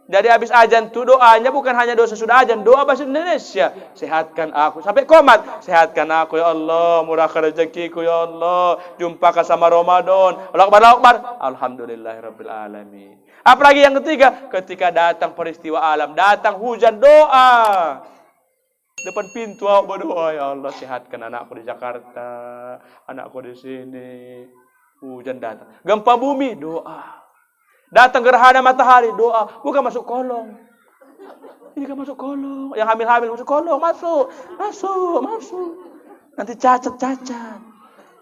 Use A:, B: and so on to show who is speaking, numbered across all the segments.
A: Jadi habis azan tuh doanya bukan hanya doa sesudah azan, doa bahasa Indonesia. Sehatkan aku sampai komat. Sehatkan aku ya Allah, murahkan rezekiku ya Allah, jumpakan sama Ramadan. Allahu Akbar, Allahu Akbar. Alhamdulillahirabbil alamin. Apalagi yang ketiga, ketika datang peristiwa alam, datang hujan, doa. Depan pintu aku berdoa, ya Allah sehatkan anakku di Jakarta, anakku di sini. Hujan datang. Gempa bumi, doa. Datang gerhana matahari, doa. Bukan masuk kolong. Ini kan masuk kolong. Yang hamil-hamil masuk kolong, masuk. Nanti cacat.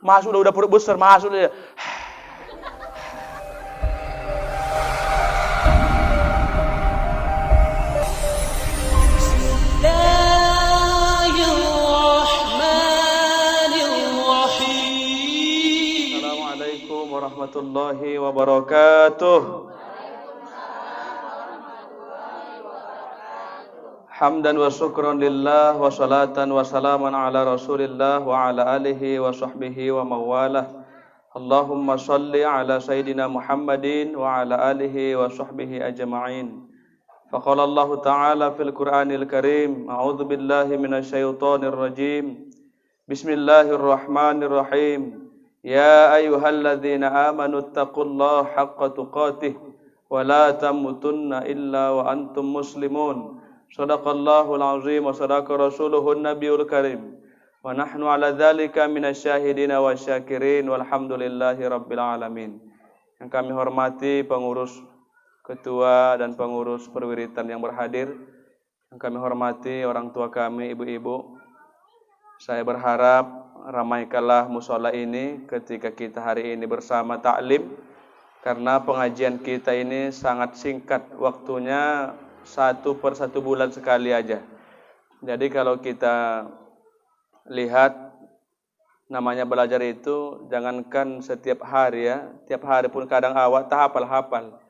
A: Masuk udah perut besar, masuk dia. Assalamualaikum warahmatullahi wabarakatuh. Hamdan wa syukran lillah wa salatan wa salaman ala rasulillah wa ala alihi wa sahbihi wa mawalah. Allahumma salli ala sayyidina Muhammadin wa ala alihi wa sahbihi ajma'in. Faqala Allah Ta'ala fil Qur'anil Karim, a'udzu billahi minasy syaithanir rajim. Bismillahirrahmanirrahim. Ya ayyuhalladzina amanu taqullaha haqqa tuqatih wa la tamutunna illa wa antum muslimun. Shadaqallahul azim wa sadaqa rasuluhun nabiyul karim. Wa nahnu ala dzalika minasyahidina wasyakirin walhamdulillahi rabbil alamin. Yang kami hormati pengurus ketua dan pengurus perwiritan yang berhadir. Yang kami hormati orang tua kami, ibu-ibu. Saya berharap ramaikanlah musola ini ketika kita hari ini bersama taklim, karena pengajian kita ini sangat singkat waktunya, 1 per 1 bulan sekali aja. Jadi kalau kita lihat namanya belajar itu jangankan setiap hari ya, tiap hari pun kadang awak tak hafal-hafal.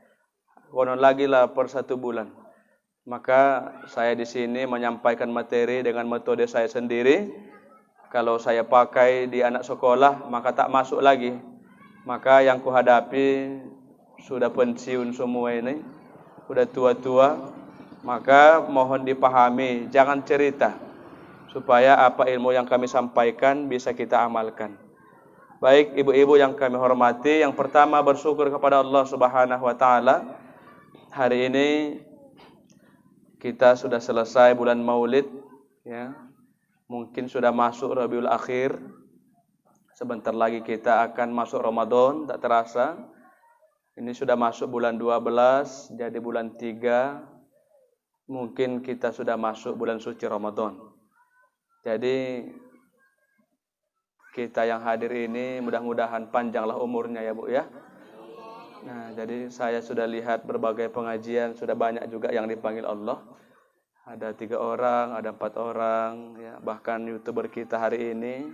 A: Konon lagi lah per 1 bulan. Maka saya di sini menyampaikan materi dengan metode saya sendiri. Kalau saya pakai di anak sekolah maka tak masuk lagi. Maka yang kuhadapi sudah pensiun semua ini, sudah tua-tua. Maka mohon dipahami, jangan cerita, supaya apa ilmu yang kami sampaikan bisa kita amalkan. Baik ibu-ibu yang kami hormati, yang pertama bersyukur kepada Allah Subhanahu wa taala. Hari ini kita sudah selesai bulan Maulid ya. Mungkin sudah masuk Rabiul Akhir. Sebentar lagi kita akan masuk Ramadan, tak terasa. Ini sudah masuk bulan 12, jadi bulan 3. Mungkin kita sudah masuk bulan suci Ramadan. Jadi kita yang hadir ini mudah-mudahan panjanglah umurnya ya Bu ya. Nah, jadi saya sudah lihat berbagai pengajian, sudah banyak juga yang dipanggil Allah. Ada 3 orang, ada 4 orang ya. Bahkan YouTuber kita hari ini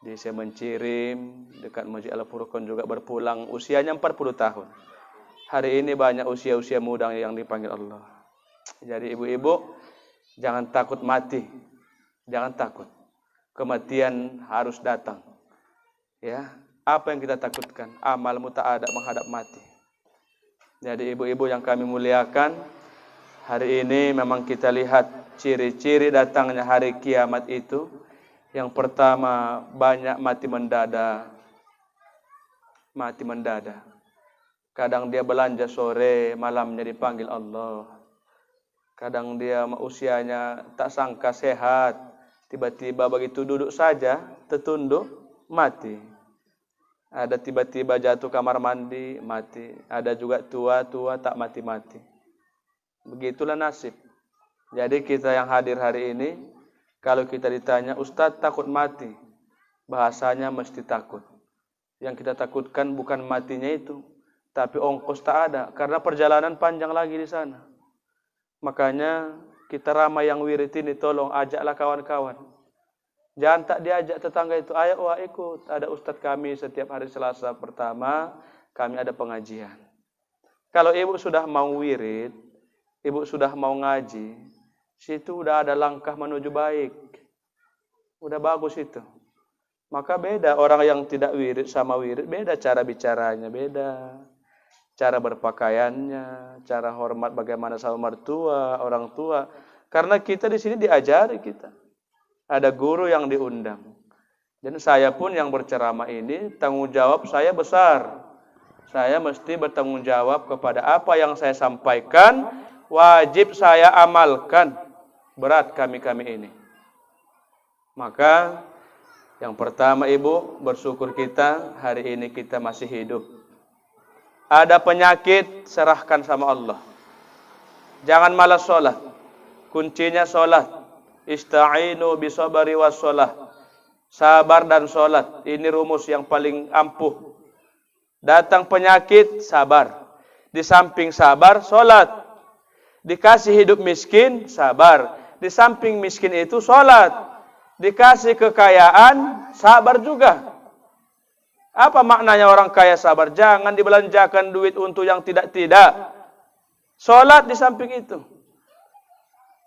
A: di Semencirim dekat Masjid Al-Furqan juga berpulang, usianya 40 tahun. Hari ini banyak usia-usia muda yang dipanggil Allah. Jadi ibu-ibu jangan takut mati. Jangan takut. Kematian harus datang. Ya, apa yang kita takutkan? Amalmu tak ada menghadap mati. Jadi ibu-ibu yang kami muliakan, hari ini memang kita lihat ciri-ciri datangnya hari kiamat itu. Yang pertama, banyak mati mendadak. Mati mendadak. Kadang dia belanja sore, malamnya dipanggil Allah. Kadang dia usianya tak sangka sehat, tiba-tiba begitu duduk saja, tertunduk, mati. Ada tiba-tiba jatuh kamar mandi, mati. Ada juga tua-tua tak mati-mati. Begitulah nasib. Jadi kita yang hadir hari ini, kalau kita ditanya, Ustadz takut mati, bahasanya mesti takut. Yang kita takutkan bukan matinya itu, tapi ongkos tak ada, karena perjalanan panjang lagi di sana. Makanya kita ramai yang wirid ini, tolong ajaklah kawan-kawan. Jangan tak diajak tetangga itu, ayo wah ikut. Ada ustadz kami setiap hari Selasa pertama, kami ada pengajian. Kalau ibu sudah mau wirid, ibu sudah mau ngaji, situ udah ada langkah menuju baik. Udah bagus itu. Maka beda orang yang tidak wirid sama wirid, beda cara bicaranya, beda. cara berpakaiannya, cara hormat bagaimana sama mertua, orang tua. Karena kita di sini diajari kita. Ada guru yang diundang. Dan saya pun yang berceramah ini, tanggung jawab saya besar. Saya mesti bertanggung jawab kepada apa yang saya sampaikan, wajib saya amalkan. Berat kami-kami ini. Maka yang pertama Ibu, bersyukur kita hari ini kita masih hidup. Ada penyakit, serahkan sama Allah. Jangan malas sholat. Kuncinya sholat. Ista'inu bisabari was sholat. Sabar dan sholat. Ini rumus yang paling ampuh. Datang penyakit, sabar. Di samping sabar, sholat. Dikasih hidup miskin, sabar. Di samping miskin itu, sholat. Dikasih kekayaan, sabar juga. Apa maknanya orang kaya sabar? Jangan dibelanjakan duit untuk yang tidak-tidak. Sholat di samping itu.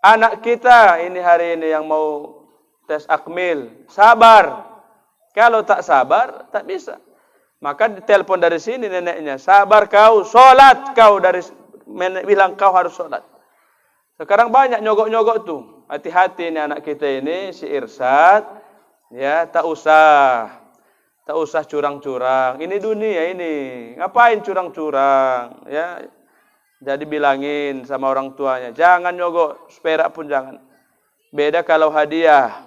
A: Anak kita ini hari ini yang mau tes akmil, sabar. Kalau tak sabar, tak bisa. Maka ditelepon dari sini neneknya, sabar kau, sholat kau, dari bilang kau harus sholat. Sekarang banyak nyogok-nyogok tuh. Hati-hati ini anak kita ini, si Irsad, ya tak usah curang-curang. Ini dunia ini, ngapain curang-curang? Ya, jadi bilangin sama orang tuanya, jangan nyogok, seperak pun jangan. Beda kalau hadiah.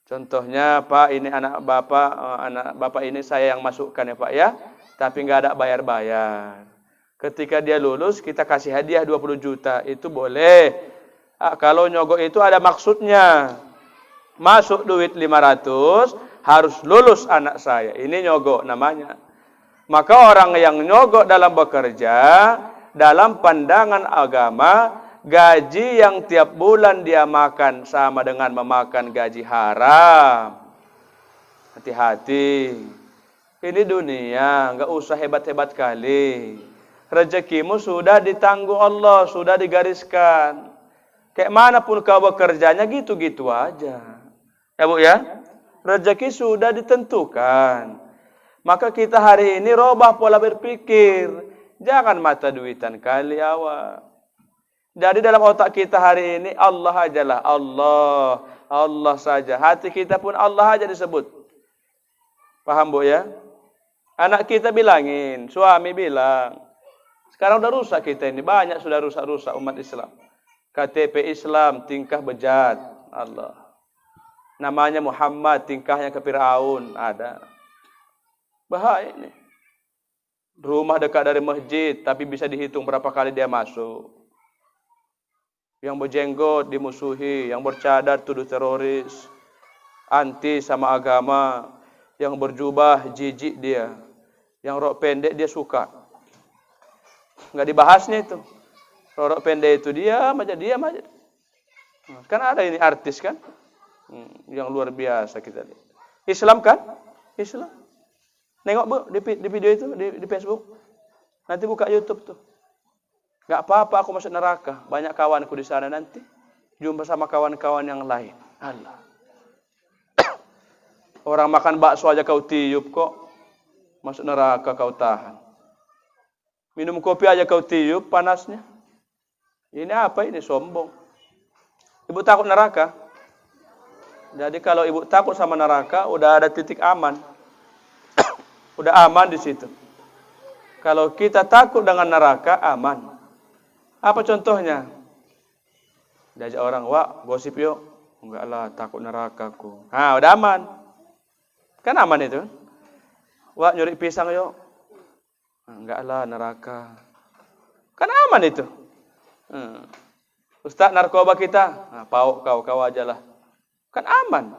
A: Contohnya, Pak, ini anak bapak ini saya yang masukkan ya Pak ya, tapi nggak ada bayar-bayar. Ketika dia lulus, kita kasih hadiah 20 juta, itu boleh. Kalau nyogok itu ada maksudnya. Masuk duit 500, harus lulus anak saya. Ini nyogok namanya. Maka orang yang nyogok dalam bekerja, dalam pandangan agama, gaji yang tiap bulan dia makan sama dengan memakan gaji haram. Hati-hati. Ini dunia, enggak usah hebat-hebat kali. Rezekimu sudah ditanggung Allah, sudah digariskan. Kayak manapun kau bekerjanya gitu-gitu aja. Ya Bu ya? Rezeki sudah ditentukan. Maka kita hari ini robah pola berpikir. Jangan mata duitan kali awak. Jadi dalam otak kita hari ini Allah ajalah, Allah saja. Hati kita pun Allah aja disebut. Paham Bu ya? Anak kita bilangin, suami bilang. Sekarang udah rusak kita ini, banyak sudah rusak-rusak umat Islam. KTP Islam, tingkah bejat. Allah. Namanya Muhammad, tingkahnya ke Firaun, ada. Bahaya ini. Rumah dekat dari masjid, tapi bisa dihitung berapa kali dia masuk. Yang berjenggot dimusuhi, yang bercadar tuduh teroris, anti sama agama, yang berjubah jijik dia, yang rok pendek dia suka. Enggak dibahasnya itu. Rok pendek itu diam aja. Kan ada ini artis kan? Yang luar biasa kita lihat. Islam kan? Islam. Nengok Bu di video itu di Facebook. Nanti buka YouTube tuh. Gak apa-apa aku masuk neraka. Banyak kawanku di sana nanti. Jumpa sama kawan-kawan yang lain. Allah. Orang makan bakso aja kau tiup kok. Masuk neraka kau tahan. Minum kopi aja kau tiup panasnya. Ini apa ini? Sombong. Ibu takut neraka? Jadi kalau ibu takut sama neraka, udah ada titik aman. Udah aman di situ. Kalau kita takut dengan neraka, aman. Apa contohnya? Diajak orang, wah gosip yuk. Enggak lah, takut nerakaku. Nah, udah aman. Kan aman itu. Wah nyuri pisang yuk. Enggak lah, neraka. Kan aman itu. Ustaz narkoba kita, nah, kau aja lah. Kan aman.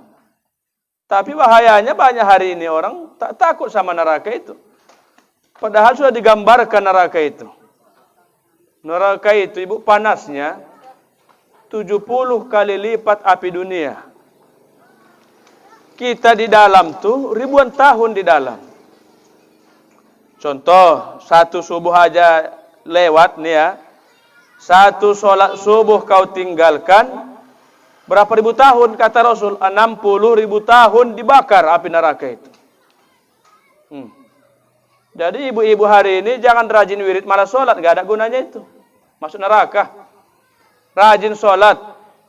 A: Tapi bahayanya banyak hari ini orang tak takut sama neraka itu. Padahal sudah digambarkan neraka itu. Neraka itu ibu panasnya 70 kali lipat api dunia. Kita di dalam tuh ribuan tahun di dalam. Contoh, satu subuh aja lewat nih ya. Satu sholat subuh kau tinggalkan. Berapa ribu tahun kata Rasul? 60 ribu tahun dibakar api neraka itu. Jadi ibu-ibu hari ini jangan rajin wirid malah sholat, nggak ada gunanya itu. Masuk neraka. Rajin sholat,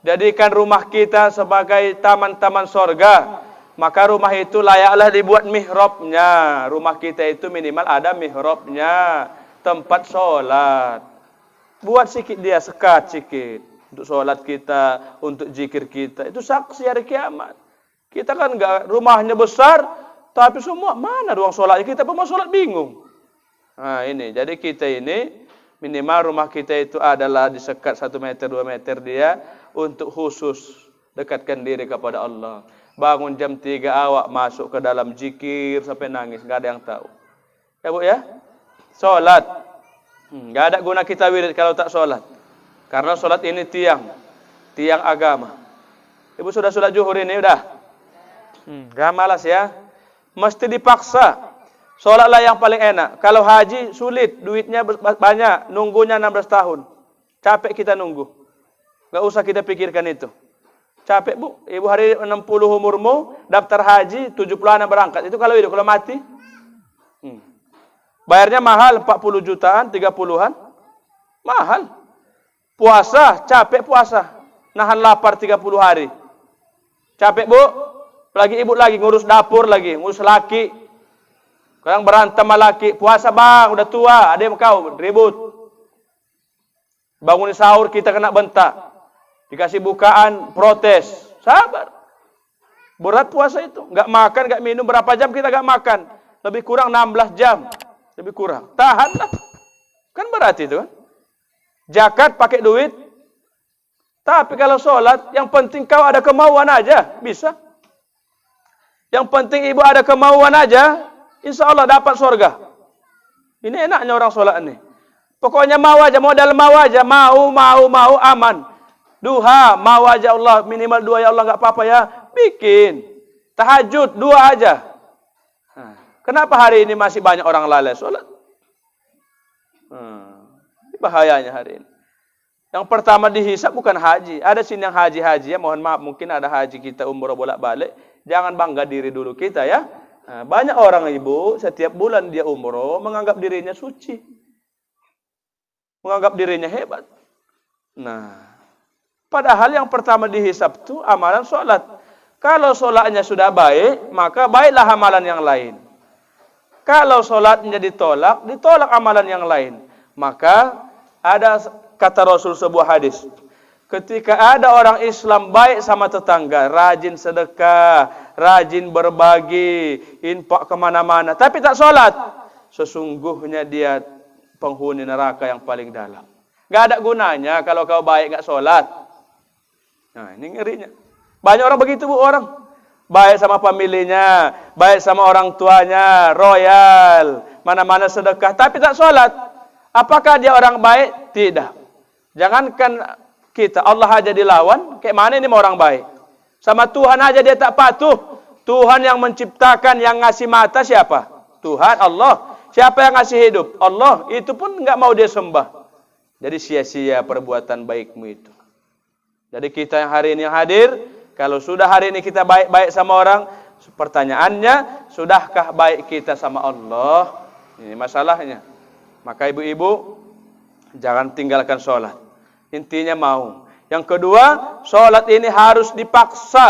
A: jadikan rumah kita sebagai taman-taman sorga. Maka rumah itu layaklah dibuat mihrabnya. Rumah kita itu minimal ada mihrabnya, tempat sholat. Buat sikit dia, sekat sikit untuk sholat kita, untuk zikir kita. Itu saksi hari kiamat. Kita kan nggak, rumahnya besar, tapi semua mana ruang sholatnya? Kita pun mau sholat bingung. Nah ini, jadi kita ini minimal rumah kita itu adalah disekat 1 meter 2 meter dia untuk khusus dekatkan diri kepada Allah. Bangun jam 3 awak masuk ke dalam zikir sampai nangis, nggak ada yang tahu. Ya Bu ya, sholat. Nggak ada guna kita wirid kalau tak sholat. Karena sholat ini tiang agama. Ibu sudah sholat zuhur ini udah? Gak malas ya. Mesti dipaksa. Sholatlah yang paling enak. Kalau haji sulit, duitnya banyak, nunggunya 16 tahun. Capek kita nunggu. Gak usah kita pikirkan itu. Capek Bu, ibu hari 60 umurmu, daftar haji 70-an berangkat. Itu kalau hidup, kalau mati. Bayarnya mahal, 40 jutaan, 30-an. Mahal. Puasa, capek puasa. Nahan lapar 30 hari. Capek Bu. Lagi ibu lagi ngurus dapur lagi, ngurus laki. Kadang berantem sama laki, puasa bang, udah tua, ada yang kau ribut. Bangunin sahur kita kena bentak. Dikasih bukaan, protes. Sabar. Berat puasa itu, nggak makan, nggak minum, berapa jam kita nggak makan? Lebih kurang 16 jam. Lebih kurang. Tahanlah. Kan berat itu kan? Zakat pakai duit. Tapi kalau sholat, yang penting kau ada kemauan aja, bisa. Yang penting ibu ada kemauan aja, insya Allah dapat surga. Ini enaknya orang sholat ini. Pokoknya mau aja, modal mau aja, mau aman. Duha, mau aja Allah, minimal 2 ya Allah, nggak apa-apa ya, bikin. Tahajud 2 aja. Kenapa hari ini masih banyak orang lalai sholat? Ini bahayanya hari ini. Yang pertama dihisap bukan haji. Ada sini yang haji-haji ya, mohon maaf, mungkin ada haji kita umroh bolak-balik. Jangan bangga diri dulu kita ya. Nah, banyak orang ibu setiap bulan dia umroh menganggap dirinya suci. Menganggap dirinya hebat. Nah, padahal yang pertama dihisap itu amalan sholat. Kalau sholatnya sudah baik, maka baiklah amalan yang lain. Kalau sholatnya ditolak amalan yang lain. Maka ada kata Rasul sebuah hadis. Ketika ada orang Islam baik sama tetangga, rajin sedekah, rajin berbagi, infak kemana-mana, tapi tak sholat, sesungguhnya dia penghuni neraka yang paling dalam. Gak ada gunanya kalau kau baik gak sholat. Nah ini ngerinya. Banyak orang begitu Bu, orang baik sama familinya, baik sama orang tuanya, royal, mana-mana sedekah, tapi tak sholat. Apakah dia orang baik? Tidak. Jangankan kita, Allah aja dilawan, kayak mana ini mau orang baik? Sama Tuhan aja dia tak patuh. Tuhan yang menciptakan, yang ngasih mata siapa? Tuhan, Allah. Siapa yang ngasih hidup? Allah. Itu pun nggak mau dia sembah. Jadi sia-sia perbuatan baikmu itu. Jadi kita yang hari ini yang hadir, kalau sudah hari ini kita baik-baik sama orang, pertanyaannya, sudahkah baik kita sama Allah? Ini masalahnya. Maka ibu-ibu, jangan tinggalkan sholat. Intinya mau. Yang kedua, sholat ini harus dipaksa.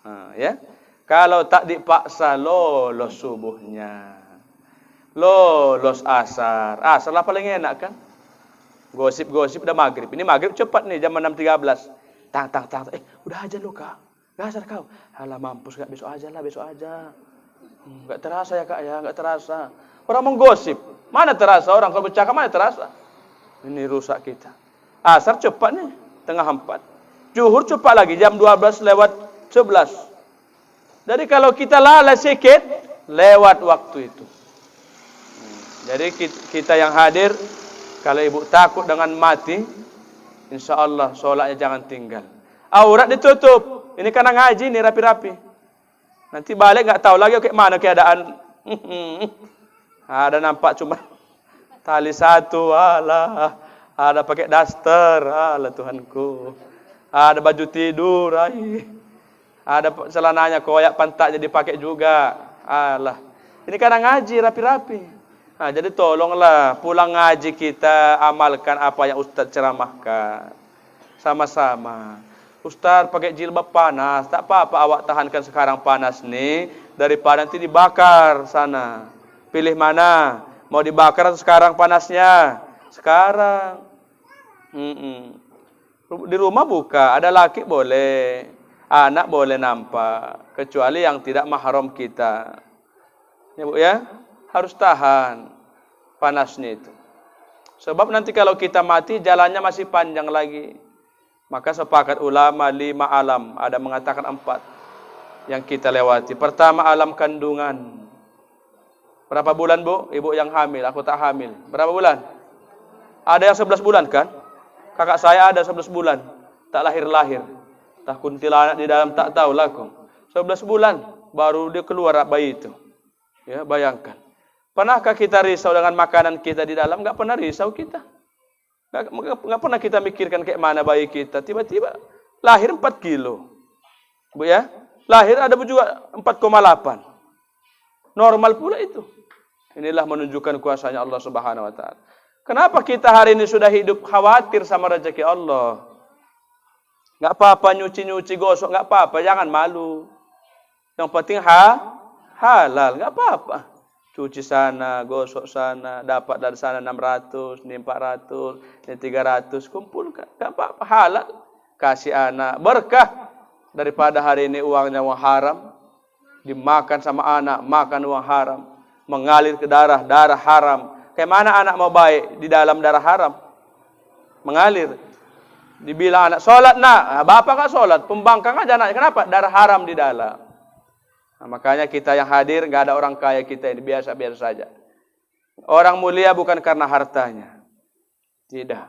A: Nah, ya. Kalau tak dipaksa, lolos subuhnya. Lolos asar. Asar lah paling enak kan? Gosip-gosip udah maghrib. Ini maghrib cepat nih, jam 6.13. Tang. Udah aja lu kak. Gak asar kau. Alah mampus kak, besok aja lah, besok aja. Gak terasa ya kak ya, gak terasa. Orang menggosip. Mana terasa orang kalau bercakap, mana terasa? Ini rusak kita. Asar cepat nih, tengah 4. Zuhur cepat lagi, jam 12:11. Jadi kalau kita lalai sedikit, lewat waktu itu. Jadi kita yang hadir, kalau ibu takut dengan mati, insya Allah sholatnya jangan tinggal. Aurat ditutup. Ini karena ngaji nih rapi-rapi. Nanti balik nggak tahu lagi kayak mana keadaan. Ada nampak cuma tali satu, alah. Ada pakai daster, alah Tuhanku. Ada baju tidur, ada celananya koyak pantatnya dipakai juga, alah. Ini karena ngaji rapi-rapi. Nah, jadi tolonglah pulang ngaji kita amalkan apa yang Ustaz ceramahkan. Sama-sama. Ustaz pakai jilbab panas, tak apa-apa awak tahankan sekarang panas nih daripada nanti dibakar sana. Pilih mana? Mau dibakar atau sekarang panasnya? Sekarang. Di rumah buka, ada laki boleh, anak boleh nampak, kecuali yang tidak mahram kita. Ya Bu ya, harus tahan panasnya itu. Sebab nanti kalau kita mati jalannya masih panjang lagi. Maka sepakat ulama 5 alam, ada mengatakan 4 yang kita lewati. Pertama alam kandungan. Berapa bulan Bu? Ibu yang hamil, aku tak hamil. Berapa bulan? Ada yang 11 bulan kan? Kakak saya ada 11 bulan, tak lahir-lahir. Tak kuntilanak di dalam tak tahu laku. 11 bulan baru dia keluar bayi itu. Ya, bayangkan. Pernahkah kita risau dengan makanan kita di dalam? Enggak pernah risau kita. Enggak pernah kita mikirkan kayak mana bayi kita. Tiba-tiba lahir 4 kilo. Bu ya, lahir ada juga 4,8. Normal pula itu. Inilah menunjukkan kuasanya Allah Subhanahu wa taala. Kenapa kita hari ini sudah hidup khawatir sama rezeki Allah? Enggak apa-apa nyuci-nyuci gosok, enggak apa-apa, jangan malu. Yang penting halal, enggak apa-apa. Cuci sana, gosok sana, dapat dari sana 600, ini 400, ini 300, kumpulkan. Enggak apa-apa, halal. Kasih anak, berkah. Daripada hari ini uangnya uang haram, dimakan sama anak, makan uang haram, mengalir ke darah haram. Kayak mana anak mau baik di dalam darah haram? Mengalir. Dibilang anak, sholat nak. Bapak kan sholat, pembangkang aja anaknya. Kenapa? Darah haram di dalam. Nah, makanya kita yang hadir, nggak ada orang kaya kita ini, biasa-biasa saja. Orang mulia bukan karena hartanya. Tidak.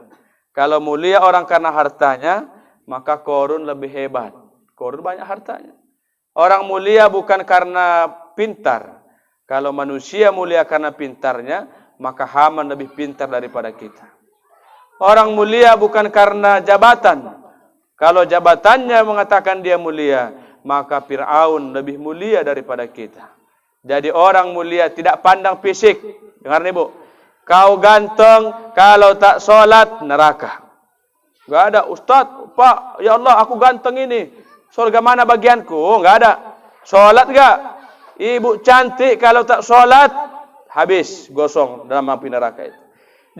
A: Kalau mulia orang karena hartanya, maka Korun lebih hebat. Korun banyak hartanya. Orang mulia bukan karena pintar. Kalau manusia mulia karena pintarnya, maka Haman lebih pintar daripada kita. Orang mulia bukan karena jabatan. Kalau jabatannya mengatakan dia mulia, maka Fir'aun lebih mulia daripada kita. Jadi orang mulia tidak pandang fisik. Dengar nih Bu, kau ganteng, kalau tak sholat neraka. Gak ada, Ustaz, Pak, ya Allah aku ganteng ini, surga mana bagianku? Gak ada. Sholat gak? Ibu cantik, kalau tak sholat habis, gosong dalam api neraka itu.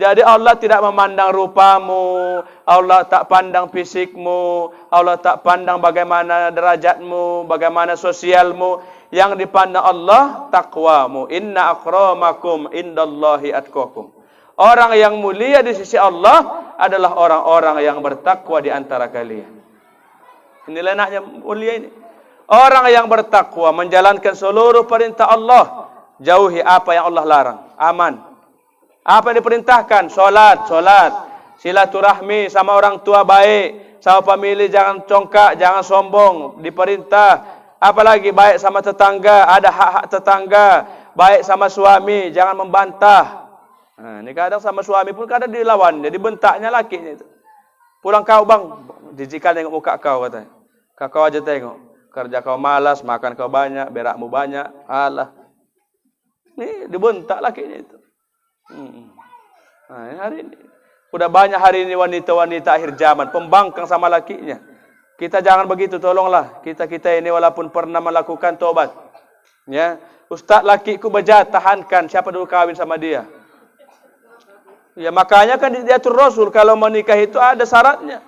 A: Jadi Allah tidak memandang rupamu, Allah tak pandang fisikmu, Allah tak pandang bagaimana derajatmu, bagaimana sosialmu. Yang dipandang Allah takwamu. Inna akramakum indallahi atqakum. Orang yang mulia di sisi Allah adalah orang-orang yang bertakwa di antara kalian. Inilah enaknya mulia ini. Orang yang bertakwa menjalankan seluruh perintah Allah, jauhi apa yang Allah larang, aman. Apa yang diperintahkan? Solat. Silaturahmi sama orang tua baik, sama famili jangan congkak, jangan sombong, diperintah. Apalagi baik sama tetangga, ada hak-hak tetangga, baik sama suami, jangan membantah. Nah, ini kadang sama suami pun kadang dilawan, jadi bentaknya lakinya itu. Pulang kau bang, dijikan tengok muka kau katanya. Kau aja tengok, kerja kau malas, makan kau banyak, berakmu banyak, alah. Ini dibentak lakinya itu. Nah, hari ini udah banyak hari ini wanita-wanita akhir zaman pembangkang sama lakinya. Kita jangan begitu, tolonglah kita ini walaupun pernah melakukan tobat. Ya, Ustaz lakiku bejat, tahankan. Siapa dulu kawin sama dia? Ya makanya kan diatur Rasul kalau menikah itu ada syaratnya.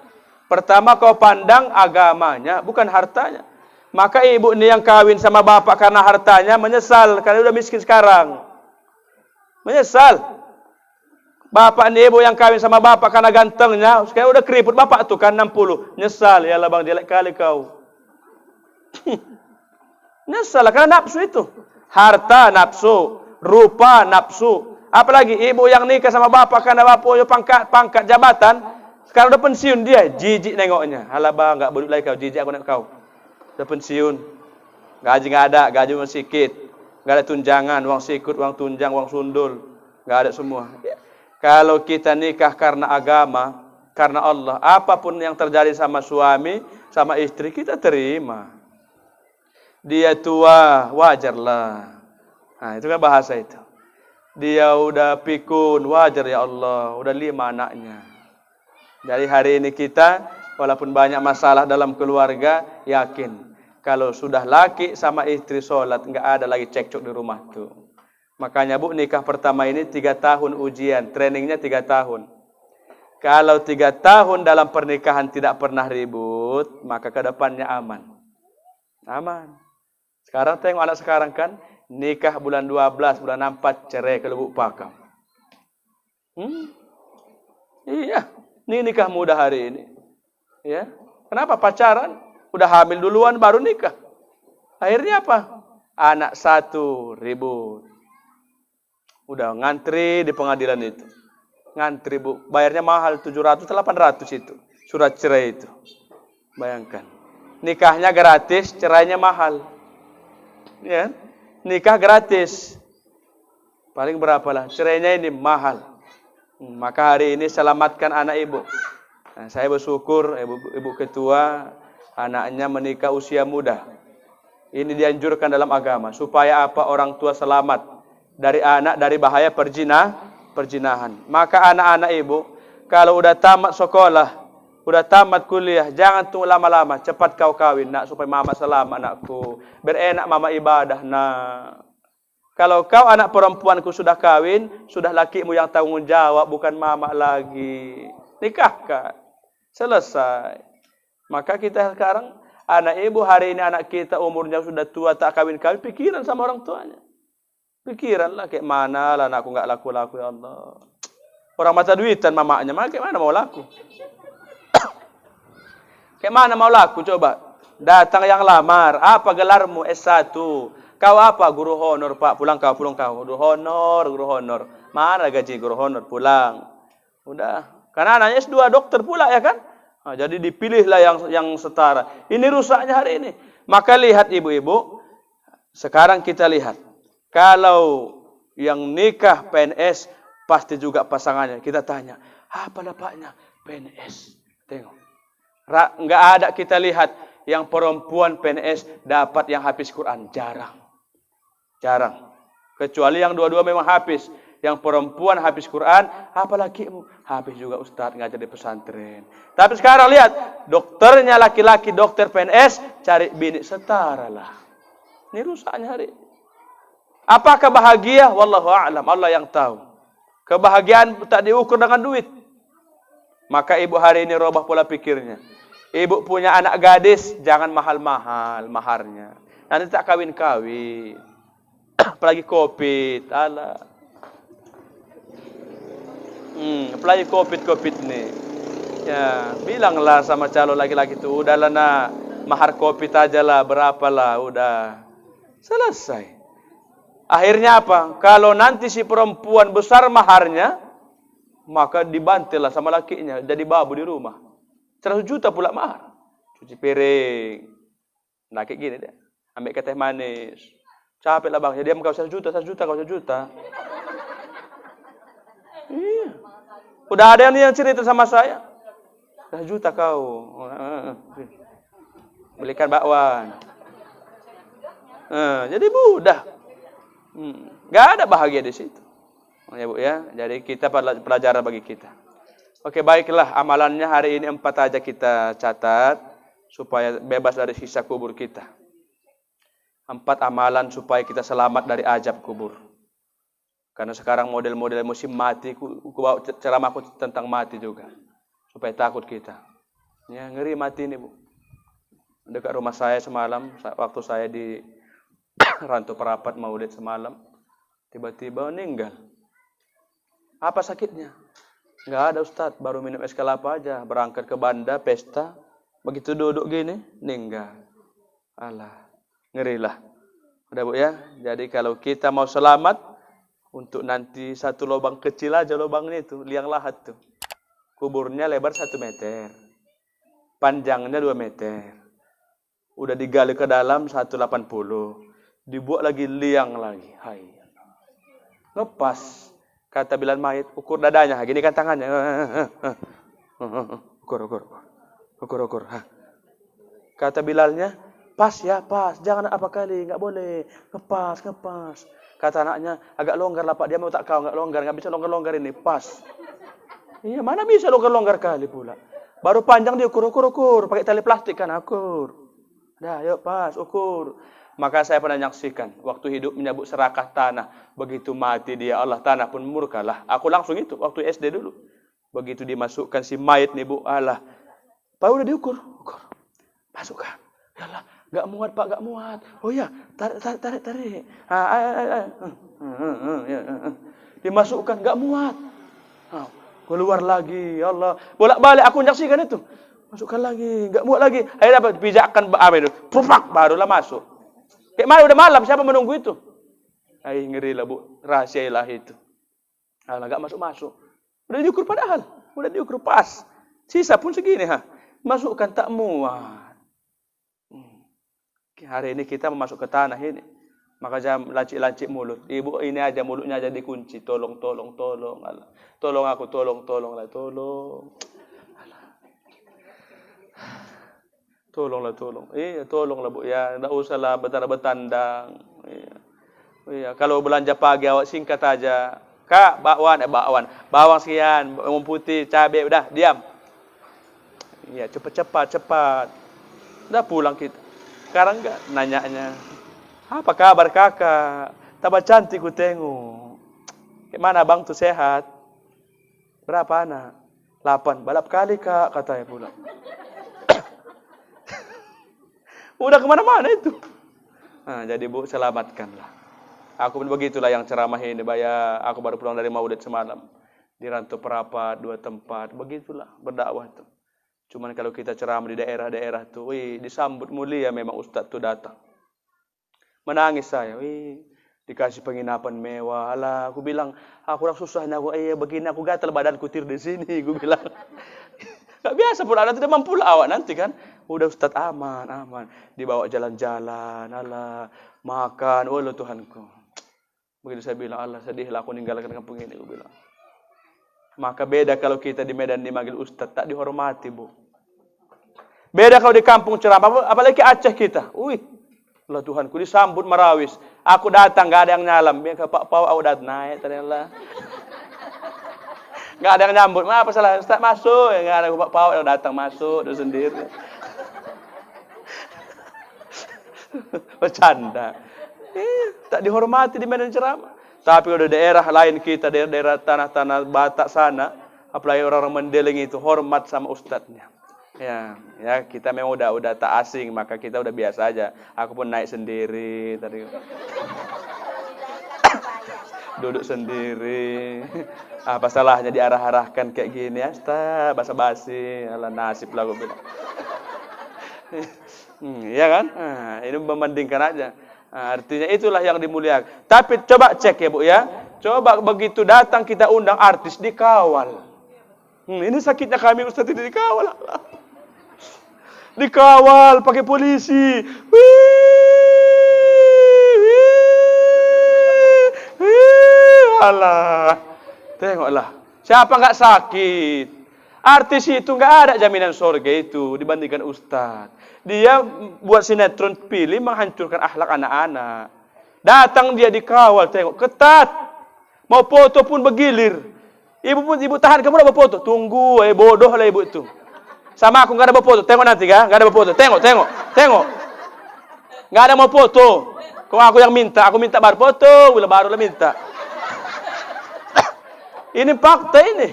A: Pertama kau pandang agamanya, bukan hartanya. Maka ibu ini yang kawin sama bapak karena hartanya menyesal karena udah miskin sekarang. Menyesal. Bapak ini ibu yang kawin sama bapak karena gantengnya, sekarang udah keriput bapak tuh kan 60. Nyesal, ya lah bang jelek kali kau. Nyesal karena nafsu itu. Harta nafsu, rupa nafsu. Apalagi ibu yang nikah sama bapak karena bapak punya pangkat jabatan, sekarang udah pensiun dia, jijik nengoknya. Halah bang, enggak boduk lagi kau, jijik aku nengok kau. Udah pensiun. Gaji enggak ada, gaji masih sedikit. Enggak ada tunjangan, uang sikut, uang tunjang, uang sundul. Enggak ada semua. Ya. Kalau kita nikah karena agama, karena Allah, apapun yang terjadi sama suami, sama istri, kita terima. Dia tua, wajarlah. Nah, itu kan bahasa itu. dia udah pikun, wajar ya Allah, udah 5 anaknya. Dari hari ini kita, walaupun banyak masalah dalam keluarga, yakin kalau sudah laki sama istri sholat, nggak ada lagi cekcok di rumah tuh. Makanya Bu, nikah pertama ini 3 tahun ujian, trainingnya 3 tahun. Kalau 3 tahun dalam pernikahan tidak pernah ribut, maka kedepannya aman. Aman. Sekarang tengok anak sekarang kan, nikah bulan 12, bulan 4 cerai ke Lubuk Pakam. Iya, ini nikah muda hari ini. Ya, kenapa pacaran? Udah hamil duluan baru nikah. Akhirnya apa? Anak 1 ribut. Udah ngantri di pengadilan itu. Ngantri Bu, bayarnya mahal 700, 800 itu. Surat cerai itu. Bayangkan. Nikahnya gratis, cerainya mahal. Ya, nikah gratis. Paling berapalah, cerainya ini mahal. Maka hari ini selamatkan anak ibu. Nah, saya bersyukur ibu ketua anaknya menikah usia muda. Ini dianjurkan dalam agama supaya apa? Orang tua selamat dari anak dari bahaya perjinahan. Maka anak-anak ibu kalau udah tamat sekolah, udah tamat kuliah, jangan tunggu lama-lama, cepat kau kawin nak supaya mama selamat anakku. Berenak mama ibadah nak. Kalau kau anak perempuanku sudah kawin, sudah lakimu yang tanggung jawab, bukan mama lagi. Nikahkan. Selesai. Maka kita sekarang, anak ibu hari ini anak kita umurnya sudah tua, tak kawin-kawin, pikiran sama orang tuanya. Pikiran lah, kayak mana lah anakku nggak laku-laku ya Allah. Orang mata duitan mamanya, maka kayak mana mau laku? Kayak mana mau laku coba? Datang yang lamar, apa gelarmu? S1. Kau apa? Guru honor, Pak. Pulang kau. Guru honor. Mana gaji guru honor? Pulang. Udah. Karena anaknya S2 dokter pula ya kan? Nah, jadi dipilihlah yang setara. Ini rusaknya hari ini. Maka lihat ibu-ibu. Sekarang kita lihat. Kalau yang nikah PNS, pasti juga pasangannya. Kita tanya, apa dapatnya PNS? Tengok. Nggak ada kita lihat yang perempuan PNS dapat yang hafiz Quran. Jarang. Kecuali yang dua-dua memang hafiz. Yang perempuan habis Quran, apalagi habis juga Ustadz ngajar di pesantren. Tapi sekarang lihat, dokternya laki-laki, dokter PNS, cari bini setara lah. Ini rusaknya hari. Apakah bahagia? Wallahu a'lam, Allah yang tahu. Kebahagiaan tak diukur dengan duit. Maka ibu hari ini robah pola pikirnya. Ibu punya anak gadis, jangan mahal-mahal maharnya. Nanti tak kawin-kawin. Apalagi COVID, alah. Apalagi COVID nih. Ya, bilanglah sama calon laki-laki itu, udahlah nak, mahar COVID aja lah, berapalah, udah. Selesai. Akhirnya apa? Kalau nanti si perempuan besar maharnya, maka dibantilah sama lakinya, jadi babu di rumah. 100 juta pula mahar. Cuci piring. Nah, kayak gini deh. Ambil ke teh manis. Capek lah bang, ya dia kau 1 juta, kau 1 juta. Iya. Udah ada yang cerita sama saya. 1 juta kau. Belikan bakwan. Jadi mudah. Gak ada bahagia di situ. Ya Bu ya. Jadi kita pelajaran bagi kita. Oke, baiklah, amalannya hari ini 4 aja kita catat supaya bebas dari sisa kubur kita. 4 amalan supaya kita selamat dari azab kubur. Karena sekarang model-model musim mati, ku bawa ceramahku tentang mati juga. Supaya takut kita. Ya, ngeri mati ini Bu. Dekat rumah saya semalam, waktu saya di Rantu Perapat Maulid semalam, tiba-tiba meninggal. Apa sakitnya? Enggak ada Ustadz, baru minum es kelapa aja, berangkat ke Banda, pesta, begitu duduk gini, meninggal. Alah, ngerilah. Udah Bu ya, jadi kalau kita mau selamat, untuk nanti 1 lubang kecil aja lubangnya itu, liang lahat tuh. Kuburnya lebar 1 meter. Panjangnya 2 meter. Udah digali ke dalam 180. Dibuat lagi liang lagi. Hai. Lepas. Kata Bilal mayit, ukur dadanya. Gini kan tangannya. Ukur. Kata Bilalnya, pas ya, pas. Jangan apa kali, nggak boleh. Ngepas. Kata anaknya, agak longgar lah Pak. Dia mau tak kau, agak longgar. Nggak bisa longgar-longgar ini. Pas. Iya, mana bisa longgar-longgar kali pula. Baru panjang dia ukur. Pakai tali plastik kan, ukur. Dah, yuk pas, ukur. Maka saya pernah nyaksikan. Waktu hidup menyabut serakah tanah. Begitu mati dia, Allah tanah pun murkalah. Aku langsung itu, waktu SD dulu. Begitu dimasukkan si mayat nih Bu, Allah. Pak udah diukur. Ukur. Masukkan. Ya Allah. Gak muat Pak, gak muat. Oh ya, tarik. Dimasukkan, gak muat. Keluar lagi, ya Allah. Bolak-balik aku nyaksikan itu. Masukkan lagi, gak muat lagi. Akhirnya dapat pijakkan apa itu? Prupak, barulah masuk. Kayak mana udah malam, siapa menunggu itu? Ngeri lah Bu, rahasia ilahi itu. Allah gak masuk-masuk. Udah diukur padahal, udah diukur pas. Sisa pun segini Masukkan tak muat. Hari ini kita masuk ke tanah ini. Maka jangan lancip-lancip mulut. Ibu ini aja mulutnya aja dikunci. Tolong. Allah. Tolong aku, tolong. Allah, tolong. Allah. Tolong. Iya, tolonglah Bu ya. Enggak usahlah betandang. Iya. Kalau belanja pagi awak singkat aja. Kak, bakwan. Bawang sekian, bawang putih, cabai, udah, diam. Iya, cepat. Udah pulang kita. Sekarang enggak nanyanya. Apa kabar kakak? Tambah cantik ku tengok. Gimana bang tuh sehat? Berapa anak? 8. Balap kali kak, katanya pula. Udah kemana-mana itu. Nah, jadi Bu, selamatkanlah. Aku pun begitulah yang ceramah ini. Aku baru pulang dari Maulid semalam. Di Rantau Perapat, 2 tempat. Begitulah berdakwah itu. Cuman kalau kita ceramah di daerah-daerah tuh, disambut mulia memang Ustadz tuh datang. Menangis saya, dikasih penginapan mewah. Alah, aku bilang, aku orang susahnya, begini aku gatal badanku tir di sini, aku bilang. Gak biasa pula, ada tidak mampu lah awak nanti kan. Udah Ustadz aman. Dibawa jalan-jalan, alah, makan, Allah Tuhanku. Begitu saya bilang, Allah sedihlah aku ninggalkan kampung ini, aku bilang. Maka beda kalau kita di Medan dimanggil Ustadz, tak dihormati Bu. Beda kalau di kampung ceramah, apalagi Aceh kita. Allah Tuhanku disambut marawis. Aku datang, gak ada yang nyalam. Biar ke Pak Pau, aku datang naik ternyata. Gak ada yang nyambut. Apa salah? Ustaz masuk. Gak ada Pak Pau, aku datang masuk dia sendiri. Bercanda. Tak dihormati di Medan ceramah. Tapi udah daerah lain kita, daerah tanah-tanah Batak sana, apalagi orang-orang Mendeleng itu hormat sama ustadznya. Ya kita memang udah tak asing, maka kita udah biasa aja. Aku pun naik sendiri tadi. Duduk sendiri. Apa salahnya diarah-arahkan kayak gini ya, Ustaz, basa-basi, ala nasib lah gue bilang. Iya kan? Ini membandingkan aja. Artinya itulah yang dimuliakan. Tapi coba cek ya Bu ya. Coba begitu datang kita undang artis dikawal. Ini sakitnya kami Ustaz ini dikawal. Dikawal pakai polisi. Alah. Tengoklah. Siapa enggak sakit? Artis itu enggak ada jaminan surga itu dibandingkan ustaz. Dia buat sinetron pilih menghancurkan akhlak anak-anak. Datang dia dikawal, tengok ketat. Mau foto pun bergilir. Ibu tahan kamu udah berfoto. Tunggu, bodoh lah ibu itu. Sama aku enggak ada berfoto. Tengok nanti kan, enggak ada berfoto. Tengok. Enggak ada mau foto. Kok aku yang minta, aku minta baru foto, barulah minta. Ini fakta ini.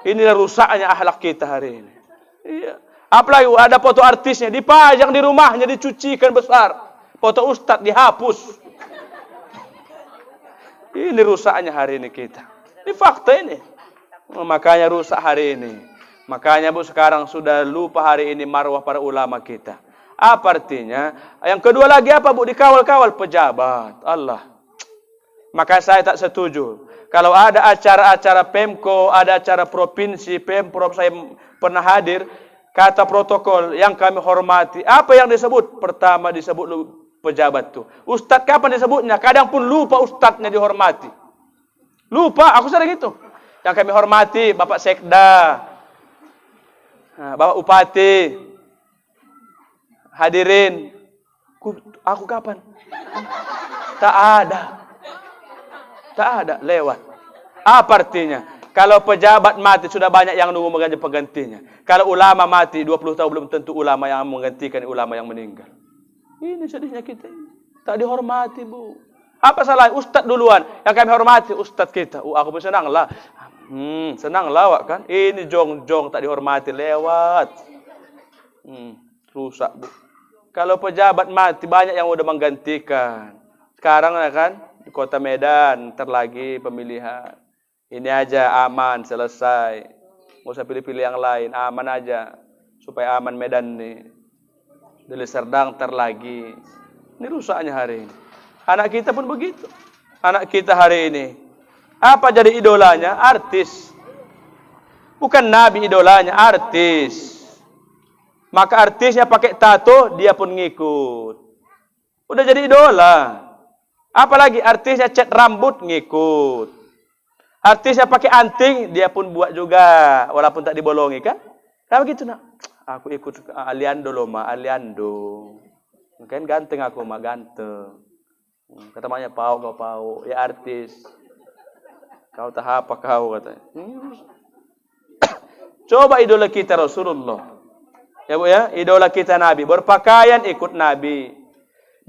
A: Inilah rusaknya akhlak kita hari ini. Iya. Apalagi ada foto artisnya dipajang di rumahnya, dicucikan besar. Foto ustadz dihapus. Ini rusaknya hari ini kita. Ini fakta ini. Makanya rusak hari ini. Makanya Bu sekarang sudah lupa hari ini marwah para ulama kita. Apa artinya? Yang kedua lagi apa Bu? Dikawal-kawal pejabat. Allah. Maka saya tak setuju. Kalau ada acara-acara Pemko, ada acara provinsi, Pemprov, saya pernah hadir, kata protokol yang kami hormati. Apa yang disebut? Pertama disebut pejabat tuh. Ustadz kapan disebutnya? Kadang pun lupa ustadznya dihormati. Lupa, aku sering gitu. Yang kami hormati, Bapak Sekda, Bapak Upati, hadirin. Aku kapan? Tak ada. Tak ada, lewat. Apa artinya? Kalau pejabat mati, sudah banyak yang nunggu mengganti penggantinya. Kalau ulama mati, 20 tahun belum tentu ulama yang menggantikan ulama yang meninggal. Ini sedihnya kita ini. Tak dihormati, Bu. Apa salah? Ustaz duluan. Yang kami hormati, Ustaz kita. Aku pun senang lah. Senang lawak kan. Ini jong-jong tak dihormati, lewat. Rusak, Bu. Kalau pejabat mati, banyak yang udah menggantikan. Sekarang kan, di kota Medan, ntar lagi pemilihan. Ini aja aman, selesai. Nggak usah pilih-pilih yang lain, aman aja. Supaya aman Medan nih. Deli Serdang, ntar lagi. Ini rusaknya hari ini. Anak kita pun begitu. Anak kita hari ini. Apa jadi idolanya? Artis. Bukan nabi idolanya, artis. Maka artisnya pakai tato, dia pun ngikut. Udah jadi idola. Apalagi artisnya cat rambut, ngikut. Artisnya pakai anting, dia pun buat juga. Walaupun tak dibolongi kan? Nah begitu nak. Aku ikut Aliando loh, Ma. Aliando. Mungkin ganteng aku, Ma. Ganteng. Kata maknya pau, kau pau. Ya artis. Kau tak apa kau katanya. Coba idola kita Rasulullah. Ya Bu ya, idola kita Nabi. Berpakaian ikut Nabi.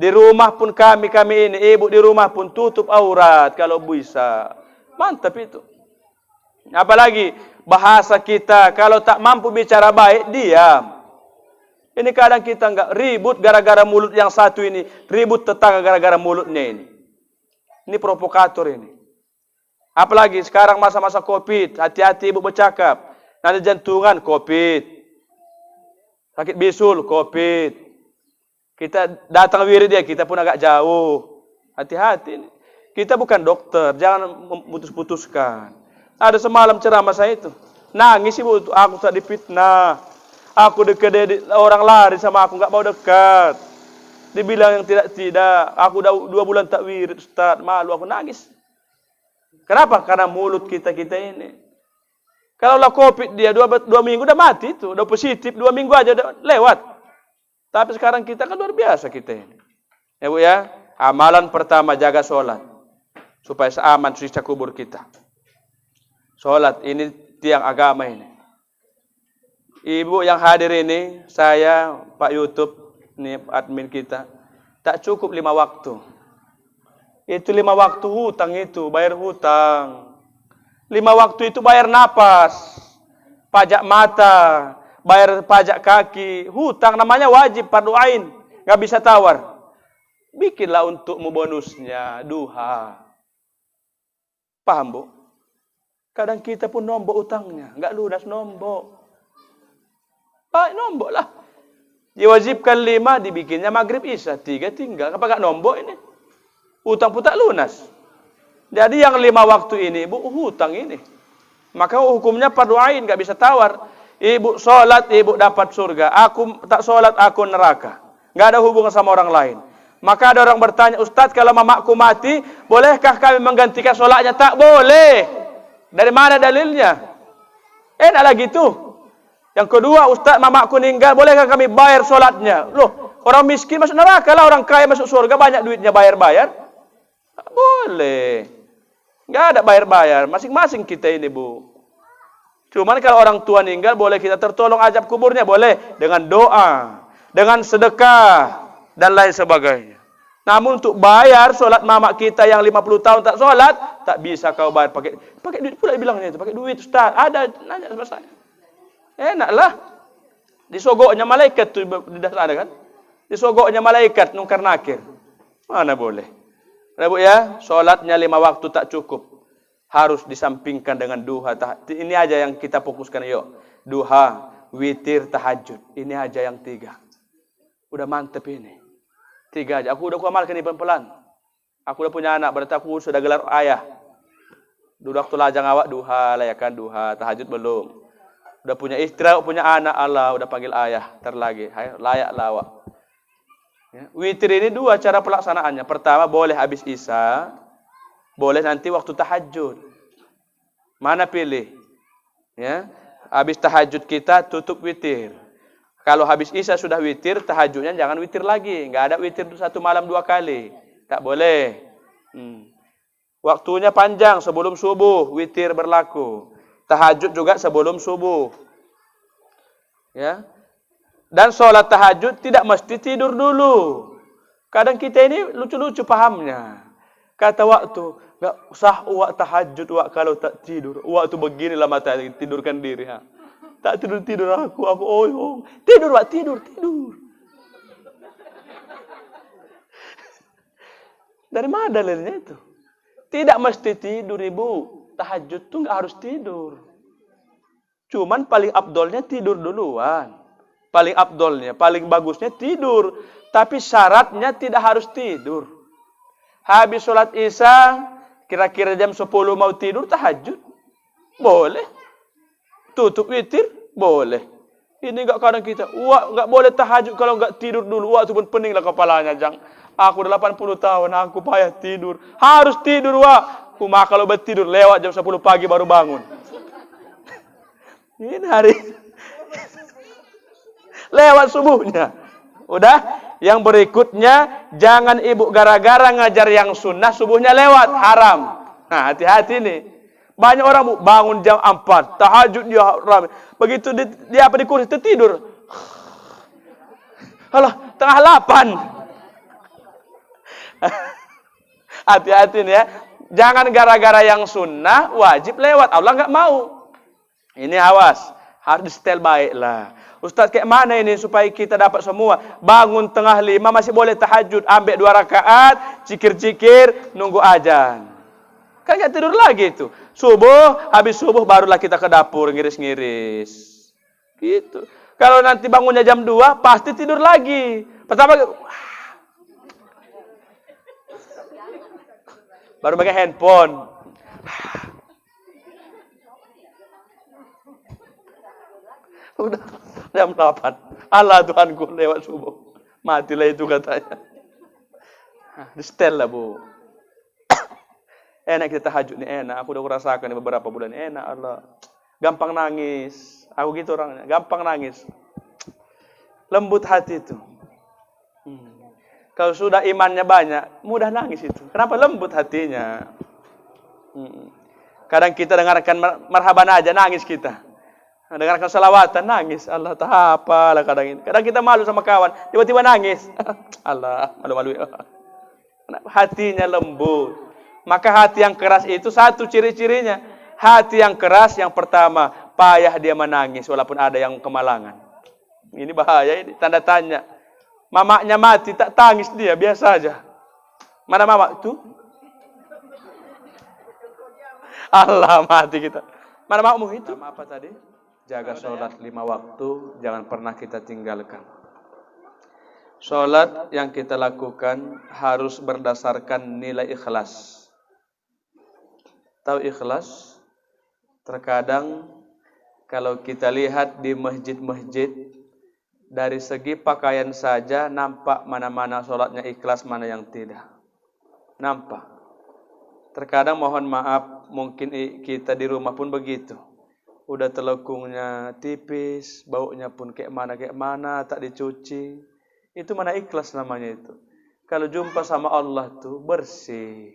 A: Di rumah pun kami ini, ibu di rumah pun tutup aurat kalau bisa. Mantap itu. Apalagi bahasa kita, kalau tak mampu bicara baik, diam. Ini kadang kita enggak ribut gara-gara mulut yang satu ini. Ribut tetangga gara-gara mulutnya ini. Ini provokator ini. Apalagi sekarang masa-masa COVID. Hati-hati ibu bercakap. Nanti jantungan COVID. Sakit bisul COVID. Kita datang wirid dia, kita pun agak jauh. Hati-hati. Kita bukan dokter. Jangan memutus-putuskan. Ada semalam ceramah saya itu. Nangis ibu, aku tak dipitnah. Aku dekat orang lari sama aku, enggak mau dekat. Dibilang yang tidak. Aku udah 2 bulan tak wirid, Ustaz. Malu aku nangis. Kenapa? Karena mulut kita ini. Kalau lah COVID dia 2 minggu udah mati itu, udah positif 2 minggu aja udah lewat. Tapi sekarang kita kan luar biasa kita ini. Ya Bu ya, amalan pertama jaga sholat. Supaya seaman sisa kubur kita. Sholat ini tiang agama ini. Ibu yang hadir ini, saya, Pak YouTube, ini admin kita, tak cukup 5 waktu. Itu 5 waktu hutang itu, bayar hutang. 5 waktu itu bayar napas, pajak mata, bayar pajak kaki, hutang namanya wajib, fardu ain, nggak bisa tawar. Bikinlah untukmu bonusnya, duha. Paham Bu? Kadang kita pun nombok utangnya, nggak lunas nombok. Baik nombok lah. Diwajibkan 5, dibikinnya maghrib isya, 3 tinggal. Apa nggak nombok ini? Utang pun tak lunas. Jadi yang 5 waktu ini, Bu, hutang ini. Maka hukumnya fardu ain, nggak bisa tawar. Ibu sholat, ibu dapat surga. Aku tak sholat, aku neraka. Nggak ada hubungan sama orang lain. Maka ada orang bertanya, Ustaz, kalau mamaku mati, bolehkah kami menggantikan sholatnya? Tak boleh. Dari mana dalilnya? Enak lagi tuh. Yang kedua, Ustaz, mamaku meninggal, bolehkah kami bayar sholatnya? Loh, orang miskin masuk neraka lah, orang kaya masuk surga, banyak duitnya bayar-bayar. Boleh. Nggak ada bayar-bayar, masing-masing kita ini Bu. Cuman kalau orang tua meninggal, boleh kita tertolong azab kuburnya, boleh. Dengan doa, dengan sedekah, dan lain sebagainya. Namun untuk bayar sholat mama kita yang 50 tahun tak sholat, tak bisa kau bayar pakai duit pula bilangnya itu, pakai duit Ustaz. Ada, nanya sama saya. Enaklah. Disogoknya malaikat tuh di sana kan. Disogoknya malaikat nungkar nakir. Mana boleh. Nah, Bu ya, sholatnya 5 waktu tak cukup. Harus disampingkan dengan duha. Ini aja yang kita fokuskan yuk. Duha, witir, tahajud. Ini aja yang 3. Udah mantep ini. 3 aja. Aku udah amalkan ini pelan-pelan. Aku udah punya anak, berarti aku sudah gelar ayah. Dulu waktu lajang awak duha, lah ya kan duha, tahajud belum. Udah punya istri, punya anak, Allah udah panggil ayah, terlagi, layak lawak. Ya. Witir ini 2 cara pelaksanaannya. Pertama boleh habis isya, boleh nanti waktu tahajud. Mana pilih? Ya, habis tahajud kita tutup witir. Kalau habis isya sudah witir, tahajudnya jangan witir lagi. Enggak ada witir 1 malam 2 kali. Tak boleh. Waktunya panjang sebelum subuh, witir berlaku. Tahajud juga sebelum subuh. Ya. Dan sholat tahajud tidak mesti tidur dulu. Kadang kita ini lucu-lucu pahamnya. Kata waktu, enggak usah uak tahajud uak kalau tak tidur. Uak tu beginilah mata tidurkan diri. Ha. Tak tidur aku oh. Tidur wak, tidur. Dari mana dalilnya itu? Tidak mesti tidur, Ibu. Tahajud tuh enggak harus tidur. Cuman paling abdolnya tidur duluan. Paling abdolnya, paling bagusnya tidur. Tapi syaratnya tidak harus tidur. Habis sholat isya, kira-kira jam 10 mau tidur, tahajud. Boleh. Tutup witir, boleh. Ini enggak kadang kita, wah enggak boleh tahajud kalau enggak tidur dulu. Wah itu pun peninglah kepalanya, Jang. Aku udah 80 tahun, aku payah tidur. Harus tidur, wah. Cuma kalau bertidur lewat jam 10 pagi baru bangun. Ini hari lewat subuhnya. Udah? Yang berikutnya, jangan ibu gara-gara ngajar yang sunnah, subuhnya lewat, haram. Nah, hati-hati nih. Banyak orang bangun jam 4, tahajud dia ramai. Begitu dia di kursi tertidur. Alah, tengah 8. Hati-hati nih ya. Jangan gara-gara yang sunnah, wajib lewat. Allah enggak mau. Ini awas. Harus di-setel baik lah. Ustaz kayak mana ini supaya kita dapat semua? Bangun tengah 5 masih boleh tahajud. Ambil 2 rakaat, cikir-cikir, nunggu azan. Kan gak tidur lagi itu. Subuh, habis subuh barulah kita ke dapur ngiris-ngiris. Gitu. Kalau nanti bangunnya jam 2, pasti tidur lagi. Pertama, baru pakai handphone. Udah jam 8. Allah Tuhanku lewat subuh. Matilah itu katanya. Di setel lah, Bu. Enak kita tahajud nih, enak. Aku udah rasakan nih beberapa bulan. Enak Allah. Gampang nangis. Aku gitu orangnya. Gampang nangis. Lembut hati itu. Kalau sudah imannya banyak, mudah nangis itu. Kenapa lembut hatinya? Kadang kita dengarkan marhaban aja, nangis kita. Dengarkan salawatan, nangis. Allah, tak apa lah kadang ini. Kadang kita malu sama kawan, tiba-tiba nangis. Allah, malu-malu. Hatinya lembut. Maka hati yang keras itu satu ciri-cirinya. Hati yang keras yang pertama, payah dia menangis walaupun ada yang kemalangan. Ini bahaya ini, tanda tanya. Mamaknya mati, tak tangis dia, biasa aja. Mana mamak itu? Allah, mati kita. Mana makmu itu? Sama apa tadi? Jaga sholat 5 waktu, jangan pernah kita tinggalkan. Sholat yang kita lakukan harus berdasarkan nilai ikhlas. Tahu ikhlas? Terkadang kalau kita lihat di masjid-masjid, dari segi pakaian saja nampak mana-mana sholatnya ikhlas, mana yang tidak. Nampak. Terkadang mohon maaf, mungkin kita di rumah pun begitu. Udah telekungnya tipis, baunya pun kayak mana, tak dicuci. Itu mana ikhlas namanya itu. Kalau jumpa sama Allah tuh bersih,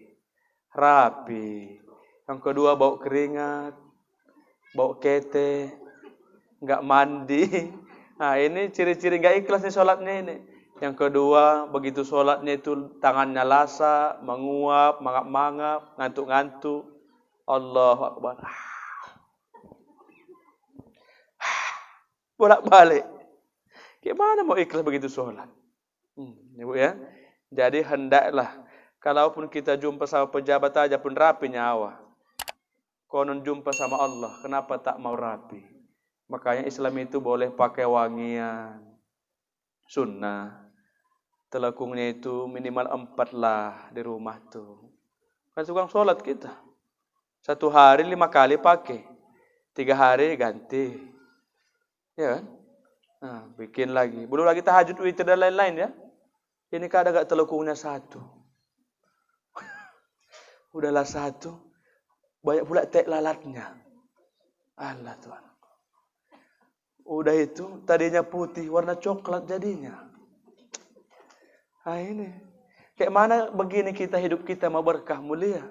A: rapi. Yang kedua bau keringat, bau kete, nggak mandi. Nah ini ciri-ciri nggak ikhlas nih sholatnya ini. Yang kedua, begitu sholatnya itu tangannya lasa, menguap, mangap-mangap, ngantuk-ngantuk. Allahu Akbar. Bolak-balik. Gimana mau ikhlas begitu sholat? Ibu ya. Jadi hendaklah, kalaupun kita jumpa sama pejabat aja pun rapi nyawa. Konon jumpa sama Allah, kenapa tak mau rapi? Makanya Islam itu boleh pakai wangian, sunnah. Telekungnya itu minimal 4 lah di rumah tuh. Kan tukang sholat kita. 1 hari 5 kali pakai. 3 hari ganti. Ya kan? Nah, bikin lagi. Belum lagi tahajud, witir dan lain-lain ya. Ini kadang gak telekungnya 1. Udahlah 1. Banyak pula tek lalatnya. Allah Tuhan. Udah itu tadinya putih, warna coklat jadinya. Nah ini. Kayak mana begini kita hidup kita mau berkah mulia.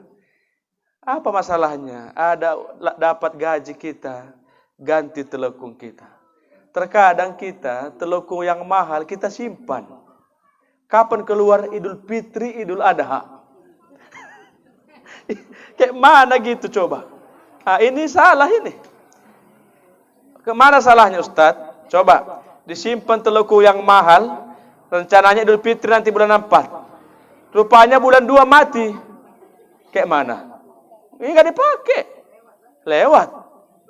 A: Apa masalahnya? Ada dapat gaji kita, ganti telekung kita. Terkadang kita telekung yang mahal kita simpan. Kapan keluar Idul Fitri, Idul Adha? Kayak mana gitu coba? Nah, ini salah ini. Kemana salahnya Ustadz? Coba disimpan telekung yang mahal. Rencananya Idul Fitri nanti bulan 4. Rupanya bulan 2 mati. Kayak mana? Ini nggak dipakai, lewat.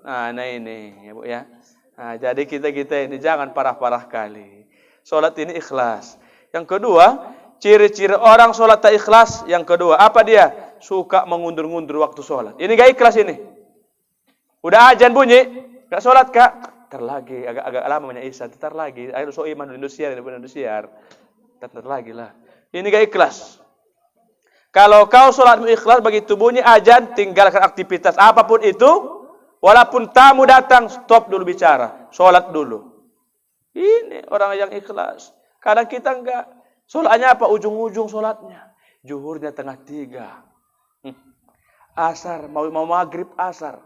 A: Nah ini ya Bu ya. Nah, jadi kita ini jangan parah-parah kali. Sholat ini ikhlas. Yang kedua, ciri-ciri orang sholat tak ikhlas. Yang kedua, apa dia? Suka mengundur-ngundur waktu sholat. Ini gak ikhlas ini. Udah azan bunyi, gak sholat kak? Ntar lagi, agak lama banyak isya. Ntar lagi, ayo so iman Indonesia, ntar lagi lah. Ini gak ikhlas. Kalau kau sholatmu ikhlas, begitu bunyi azan, tinggalkan aktivitas apapun itu. Walaupun tamu datang, stop dulu bicara. Sholat dulu. Ini orang yang ikhlas. Kadang kita enggak. Sholatnya apa? Ujung-ujung sholatnya. Zuhurnya 2:30. Asar, mau maghrib asar.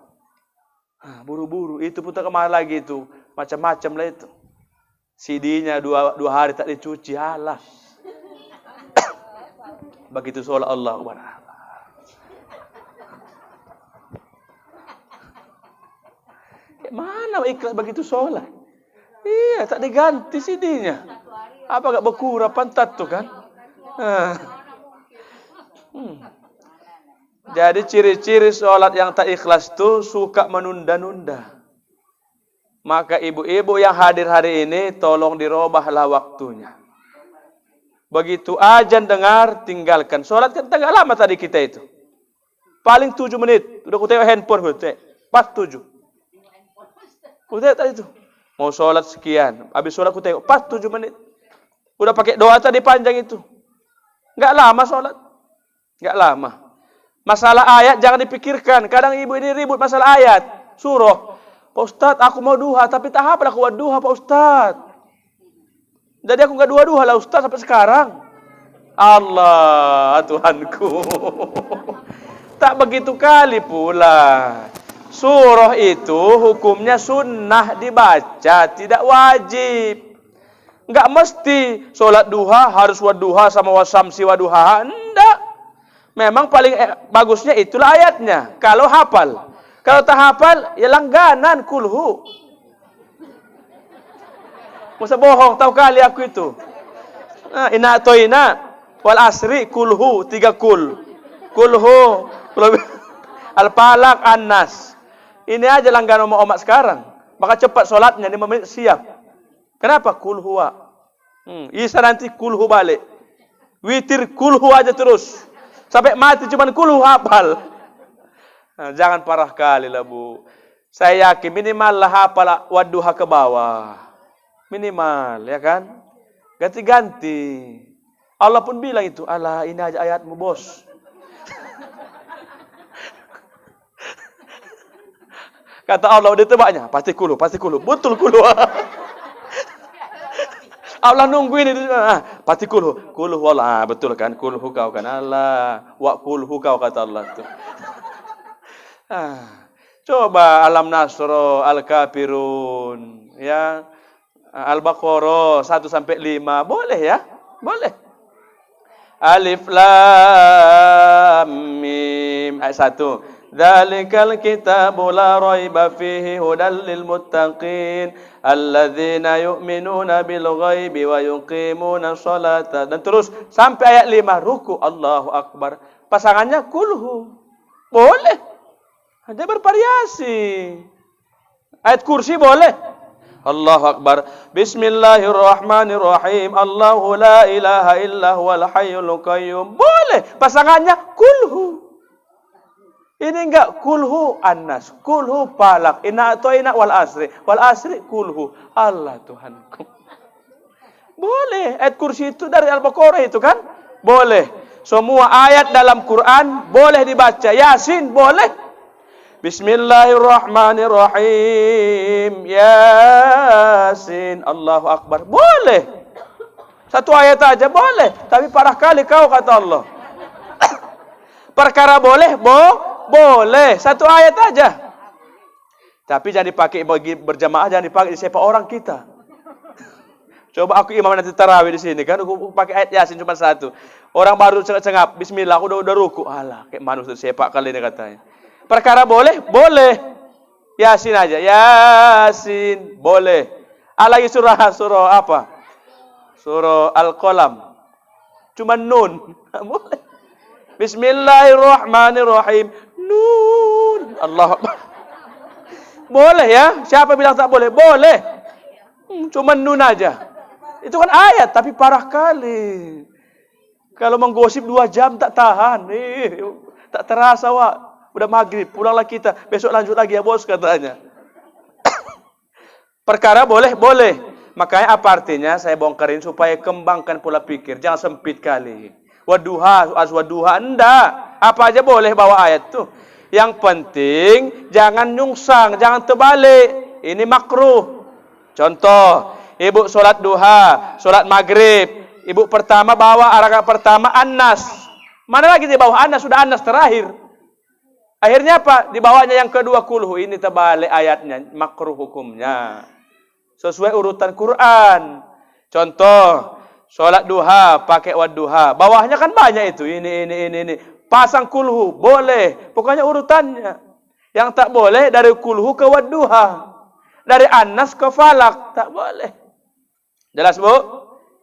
A: Buru-buru. Itu putar kemana lagi itu? Macam-macam lah itu. CD-nya dua hari tak dicuci. Alah. Begitu sholat Allah Akbar. Mana ikhlas begitu sholat? Iya, tak diganti CD-nya. Apa gak berkurang pantat tuh kan? Jadi ciri-ciri sholat yang tak ikhlas tuh suka menunda-nunda. Maka ibu-ibu yang hadir hari ini tolong dirobahlah waktunya. Begitu azan dengar, tinggalkan. Sholat kan tak lama tadi kita itu. Paling 7 menit. Udah ku tengok handphone, pas 7. Ku tengok tadi itu. Mau sholat sekian. Habis sholat ku tengok, pas 7 menit. Udah pakai doa tadi panjang itu. Enggak lama sholat. Enggak lama. Masalah ayat jangan dipikirkan. Kadang ibu ini ribut masalah ayat. Surah. Pak Ustadz, aku mau duha. Tapi tak apa aku buat duha Pak Ustadz. Jadi aku enggak duha-duha lah Ustaz sampai sekarang. Allah Tuhanku. Tak begitu kali pula. Surah itu hukumnya sunnah dibaca, tidak wajib. Enggak mesti sholat duha harus waduha sama wasamsi waduha. Enggak. Memang paling bagusnya itulah ayatnya. Kalau hafal. Kalau tak hafal, ya langganan kulhu. Masa bohong, tahu kali aku itu. Ina toina wal asri kulhu 3 kul. Kulhu al-falaq an-nas. Ini aja langganan omak sekarang. Maka cepat sholatnya 5 menit siap. Kenapa? Kulhuwa. Isa nanti kulhu balik. Witir kulhu aja terus. Sampai mati cuman kulhu hafal. Nah, jangan parah kali lah Bu. Saya yakin minimal lah hafal waduha ke bawah. Minimal, ya kan? Ganti-ganti. Allah pun bilang itu, Allah ini aja ayatmu bos. Kata Allah, udah tebaknya, pasti kulu. Betul kulu. Allah nungguin itu, pasti kulu. Kulu wallah, betul kan? Kulu kau kan Allah. Wa kulu kau kata Allah itu. Coba Alam Nasro, Al-Kafirun, ya. Al-Baqarah 1-5 boleh ya? Boleh. Alif Lam Mim ayat 1. Dzalikal kitabu la raiba fihi hudal lil muttaqin alladzina yu'minuna bil ghaibi wa yuqimuna sholata. Dan terus sampai ayat 5 ruku Allahu Akbar. Pasangannya kulhu. Boleh. Ada bervariasi. Ayat kursi boleh. Allahu Akbar. Bismillahirrahmanirrahim. Allahu la ilaha illa huwal hayyul qayyum. Boleh. Pasangannya kulhu. Ini enggak kulhu annas. Kulhu falaq. Inna atoina wal asri. Wal asri kulhu. Allah Tuhanku. Boleh. Ayat kursi itu dari Al-Baqarah itu kan? Boleh. Semua ayat dalam Quran boleh dibaca. Yasin boleh. Bismillahirrahmanirrahim. Yasin. Allahu Akbar. Boleh. Satu ayat aja boleh. Tapi parah kali kau kata Allah. Perkara boleh, Boleh, satu ayat aja. Tapi jangan dipakai bagi berjamaah, jangan dipakai di sepak orang kita. Coba aku imam nanti tarawih di sini kan, aku pakai ayat Yasin cuma satu. Orang baru cengap, bismillah, aku udah ruku. Alah, kayak manusia sepak kali ini katanya. Perkara boleh? Boleh. Yasin aja. Yasin. Boleh. Lagi surah apa? Surah Al-Qalam. Cuma nun. Boleh. Bismillahirrahmanirrahim. Nun. Allah. Boleh ya? Siapa bilang tak boleh? Boleh. Cuma nun aja. Itu kan ayat, tapi parah kali. Kalau menggosip 2 jam tak tahan. Tak terasa, Wak. Udah maghrib, pulanglah kita. Besok lanjut lagi ya, bos, katanya. Perkara boleh? Boleh. Makanya apa artinya? Saya bongkarin supaya kembangkan pola pikir. Jangan sempit kali. Waduha, aswaduha, enggak. Apa aja boleh bawa ayat tuh. Yang penting, jangan nyungsang, jangan terbalik. Ini makruh. Contoh, ibu sholat duha, sholat maghrib. Ibu pertama bawa rakaat pertama An-Nas. Mana lagi di bawah An-Nas? Sudah An-Nas terakhir. Akhirnya apa? Dibawanya yang kedua kulhu. Ini terbalik ayatnya. Makruh hukumnya. Sesuai urutan Quran. Contoh. Sholat duha. Pakai wadduha. Bawahnya kan banyak itu. Ini. Pasang kulhu. Boleh. Pokoknya urutannya. Yang tak boleh dari kulhu ke wadduha. Dari An-Nas ke Falak. Tak boleh. Jelas, Bu?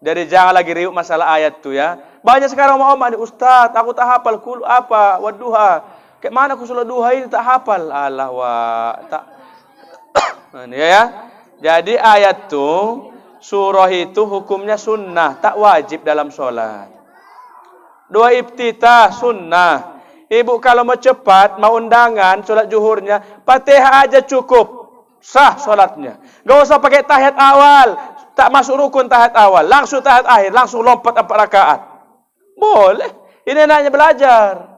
A: Jadi jangan lagi riuk masalah ayat tu ya. Banyak sekarang mau nih, Ustaz, aku tak hafal kul apa wadduha. Kayak mana aku sholat duha ini tak hafal. Alah tak. Ini ya. Jadi ayat tu surah itu hukumnya sunnah, tak wajib dalam sholat. Doa iftitah sunnah. Ibu kalau mau cepat, mau undangan sholat zuhurnya, Fatihah aja cukup. Sah sholatnya. Gak usah pakai tahiyat awal. Tak masuk rukun tahiyat awal, langsung tahiyat akhir, langsung lompat 4 rakaat. Boleh. Ini enaknya belajar.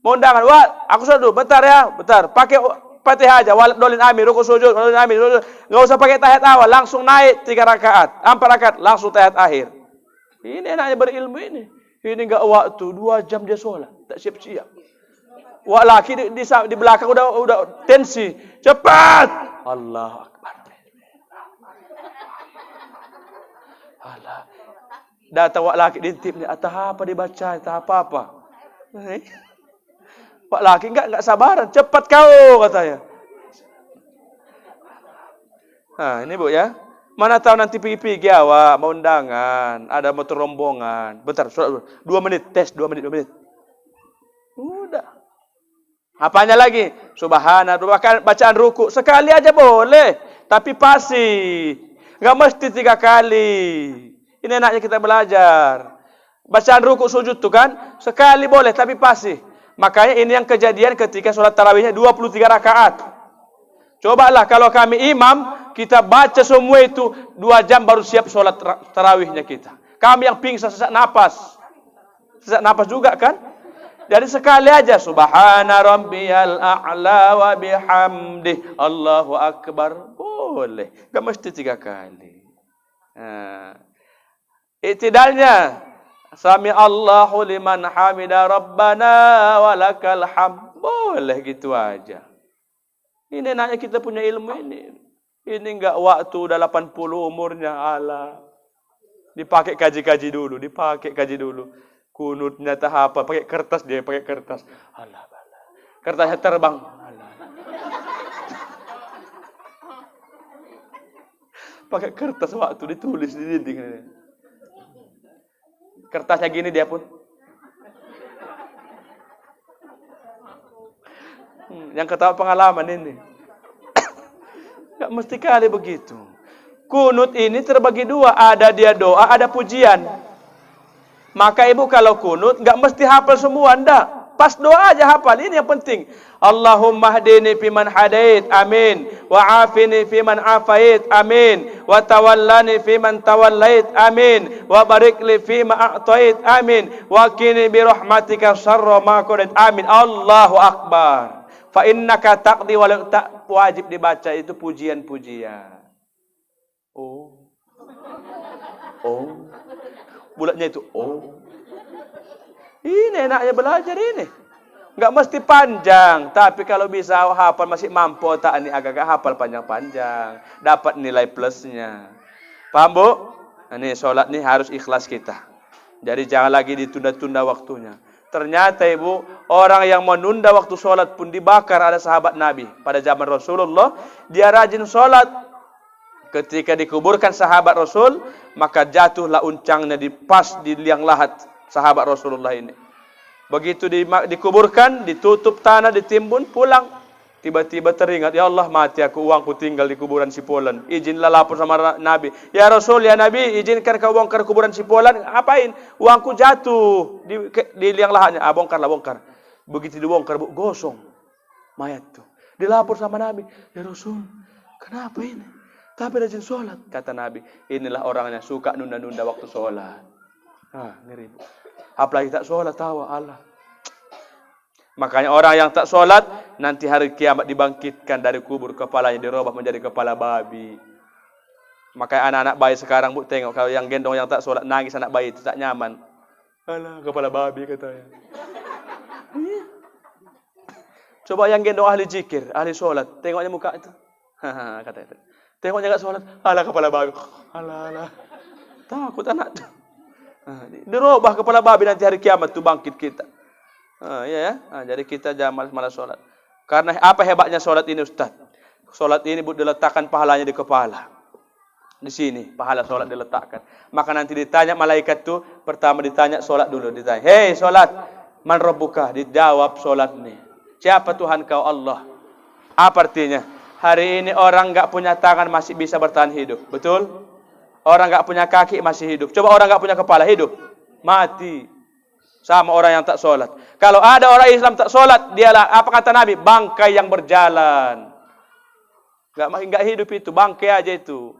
A: Mau undangan, wah, aku sudah dulu, bentar ya, bentar. Pakai Fatihah aja, walad dolin amin, rukun sujud, dolin amin, sujud. Enggak usah pakai tahiyat awal, langsung naik 3 rakaat, 4 rakaat, langsung tahiyat akhir. Ini enaknya berilmu ini. Ini enggak waktu 2 jam dia sholat, tak siap-siap. Wah, laki di belakang udah tensi. Cepat. Allah Akbar. Alah. Datang wak laki dintip ni, atah apa dibaca, atah apa-apa. Wak laki enggak sabaran, cepat kau katanya. Nah, ini Bu ya. Mana tahu nanti pergi-pergi awak mau undangan, ada motor rombongan. Bentar, 2 menit tes, 2 menit. Udah. Apanya lagi? Subhanallah, bacaan ruku sekali aja boleh, tapi pasti. Enggak mesti 3 kali. Ini enaknya kita belajar. Bacaan ruku sujud tu kan, sekali boleh tapi pasti. Makanya ini yang kejadian ketika sholat tarawihnya 23 rakaat. Cobalah kalau kami imam, kita baca semua itu 2 jam baru siap sholat tarawihnya kita. Kami yang pingsan sesak napas. Sesak napas juga kan? Jadi sekali aja subhana rabbiyal a'la wa bihamdih Allahu akbar. Boleh. Enggak mesti 3 kali. I'tidalnya sami Allahu liman hamida rabbana walakal hamd. Boleh gitu aja. Ini enaknya kita punya ilmu ini. Ini enggak waktu udah 80 umurnya, alah. Dipakai kaji dulu. Kunutnya tak apa, pakai kertas dia, pakai kertas. Alah. Kertasnya terbang. Alah. Pakai kertas waktu ditulis di dinding. Kertasnya gini dia pun. Yang ketawa pengalaman ini. Enggak mesti kali begitu. Kunut ini terbagi 2, ada dia doa, ada pujian. Maka ibu kalau kunut enggak mesti hafal semua, enggak. Pas doa aja hafal, ini yang penting. Allahumma hdini fiman hadait, amin. Wa afini fiman afait, amin. Wa tawallani fiman tawallait, amin. Wa barik li fima a'tait, amin. Wa qini bi rahmatika syarra ma qadait, amin. Allahu akbar. Fa innaka taqdi wa tak wajib dibaca itu pujian-pujian. Oh. Bulatnya itu, oh. Ini enaknya belajar ini. Nggak mesti panjang, tapi kalau bisa hafal masih mampu tak ini agak-agak hafal panjang-panjang, dapat nilai plusnya. Paham Bu? Ini sholat ini harus ikhlas kita. Jadi jangan lagi ditunda-tunda waktunya. Ternyata Ibu, orang yang menunda waktu sholat pun dibakar. Ada sahabat Nabi pada zaman Rasulullah, dia rajin sholat. Ketika dikuburkan sahabat Rasul, maka jatuhlah uncangnya pas di liang lahat sahabat Rasulullah ini. Begitu dikuburkan, ditutup tanah, ditimbun, pulang. Tiba-tiba teringat, ya Allah mati aku, uangku tinggal di kuburan si Polan. Izinlah lapor sama Nabi. Ya Rasul, ya Nabi, izinkan kau bongkar kuburan si Polan. Apain? Uangku jatuh di liang lahatnya. Bongkarlah, bongkar. Begitu dibongkar, gosong mayat tuh. Dilapor sama Nabi. Ya Rasul, kenapa ini? Tapi rajin sholat. Kata Nabi, inilah orangnya suka nunda-nunda waktu sholat. Ngeri. Apalagi tak sholat, tawa Allah. Makanya orang yang tak sholat, nanti hari kiamat dibangkitkan dari kubur, kepalanya dirubah menjadi kepala babi. Makanya anak-anak bayi sekarang, Bu, tengok kalau yang gendong yang tak sholat, nangis anak bayi itu tak nyaman. Alah, kepala babi katanya. Coba yang gendong ahli zikir, ahli sholat, tengoknya muka itu. Kata itu. Tengoknya enggak sholat, alah kepala babi. Alah. Takut anak itu. Dirubah kepala babi, nanti hari kiamat itu bangkit kita. Jadi kita jangan malas sholat. Karena apa hebatnya sholat ini, Ustaz? Sholat ini diletakkan pahalanya di kepala. Di sini pahala sholat diletakkan. Maka nanti ditanya malaikat tuh, pertama ditanya sholat dulu, ditanya, hei sholat, man rabbuka? Dijawab sholat nih. Siapa Tuhan kau? Allah. Apa artinya? Hari ini orang enggak punya tangan masih bisa bertahan hidup, betul? Orang enggak punya kaki masih hidup. Coba orang enggak punya kepala hidup, mati. Sama orang yang tak sholat. Kalau ada orang Islam tak sholat, dialah apa kata Nabi? Bangkai yang berjalan. Enggak hidup itu, bangkai aja itu.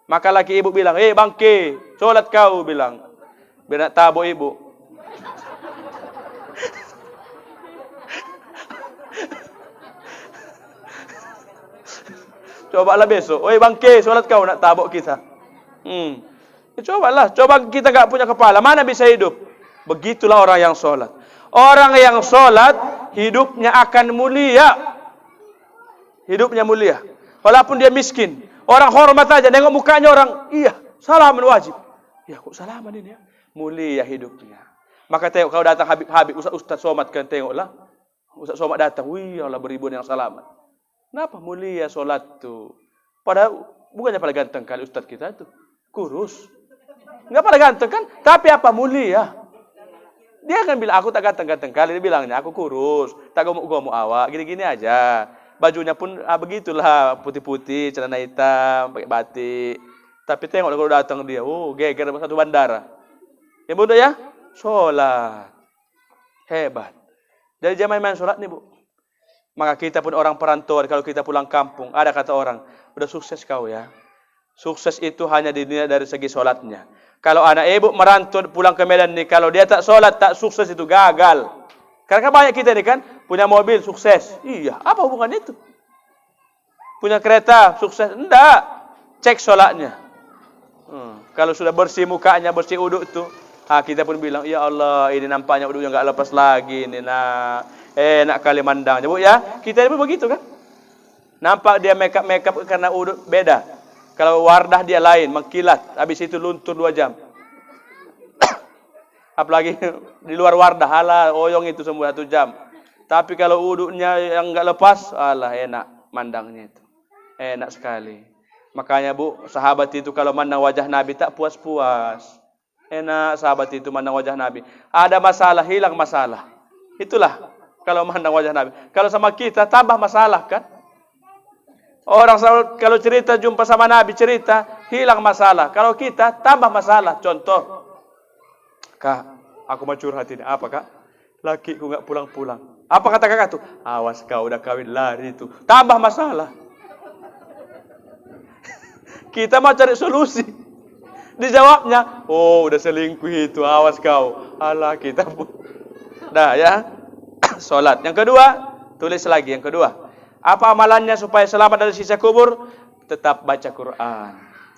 A: Maka laki ibu bilang, bangkai, sholat kau, bilang. Biar nak tabuk ibu. Cobalah besok, bangkai, sholat kau, nak tabuk kita. Coba kita enggak punya kepala, mana bisa hidup? Begitulah orang yang sholat. Orang yang sholat, hidupnya akan mulia. Hidupnya mulia. Walaupun dia miskin. Orang hormat aja, nengok mukanya orang, iya, salaman wajib. Ya kok salaman ini ya? Mulia hidupnya. Maka tengok, kalau datang Habib, Ustaz Somad kan, tengoklah. Ustaz Somad datang, wih, Allah beribu yang salaman. Kenapa? Mulia sholat tuh. Padahal, bukannya pada ganteng kali Ustaz kita itu. Kurus. Enggak pada ganteng kan? Tapi apa? Mulia. Dia akan bilang, aku tak ganteng-ganteng kali. Dia bilangnya, aku kurus, tak gomuk-gomuk awak, gini-gini aja. Bajunya pun begitulah, putih-putih, celana hitam, pakai batik. Tapi tengok kalau datang dia, geger satu bandara. Ya bodoh ya, sholat. Hebat. Dari zaman main sholat nih, Bu. Maka kita pun orang perantauan, kalau kita pulang kampung, ada kata orang, udah sukses kau ya. Sukses itu hanya dinilai dari segi sholatnya. Kalau anak ibu merantau pulang ke Medan nih, kalau dia tak sholat, tak sukses, itu gagal. Karena banyak kita nih kan, punya mobil, sukses. Iya, apa hubungannya itu? Punya kereta, sukses. Enggak. Cek sholatnya. Kalau sudah bersih mukanya, bersih uduk tuh, kita pun bilang, ya Allah, ini nampaknya uduknya enggak lepas lagi. Ini enak kali mandangnya, Bu ya. Kita pun begitu kan. Nampak dia make-up karena uduk beda. Kalau wardah dia lain, mengkilat. Habis itu luntur 2 jam. Apalagi di luar wardah, oyong itu semua 1 jam. Tapi kalau uduknya yang enggak lepas, enak mandangnya itu. Enak sekali. Makanya Bu, sahabat itu kalau mandang wajah Nabi tak puas-puas. Enak sahabat itu mandang wajah Nabi. Ada masalah, hilang masalah. Itulah kalau mandang wajah Nabi. Kalau sama kita, tambah masalah kan? Orang kalau cerita jumpa sama Nabi, cerita, hilang masalah. Kalau kita, tambah masalah. Contoh, Kak, aku mau curhat ini. Apa Kak? Lakiku enggak pulang-pulang. Apa kata kakak tuh? Awas kau udah kawin lari itu. Tambah masalah. Kita mau cari solusi. Dijawabnya, udah selingkuh itu, awas kau. Alah, kita pun. Dah ya. Salat. Yang kedua, tulis lagi yang kedua. Apa amalannya supaya selamat dari siksa kubur? Tetap baca Quran.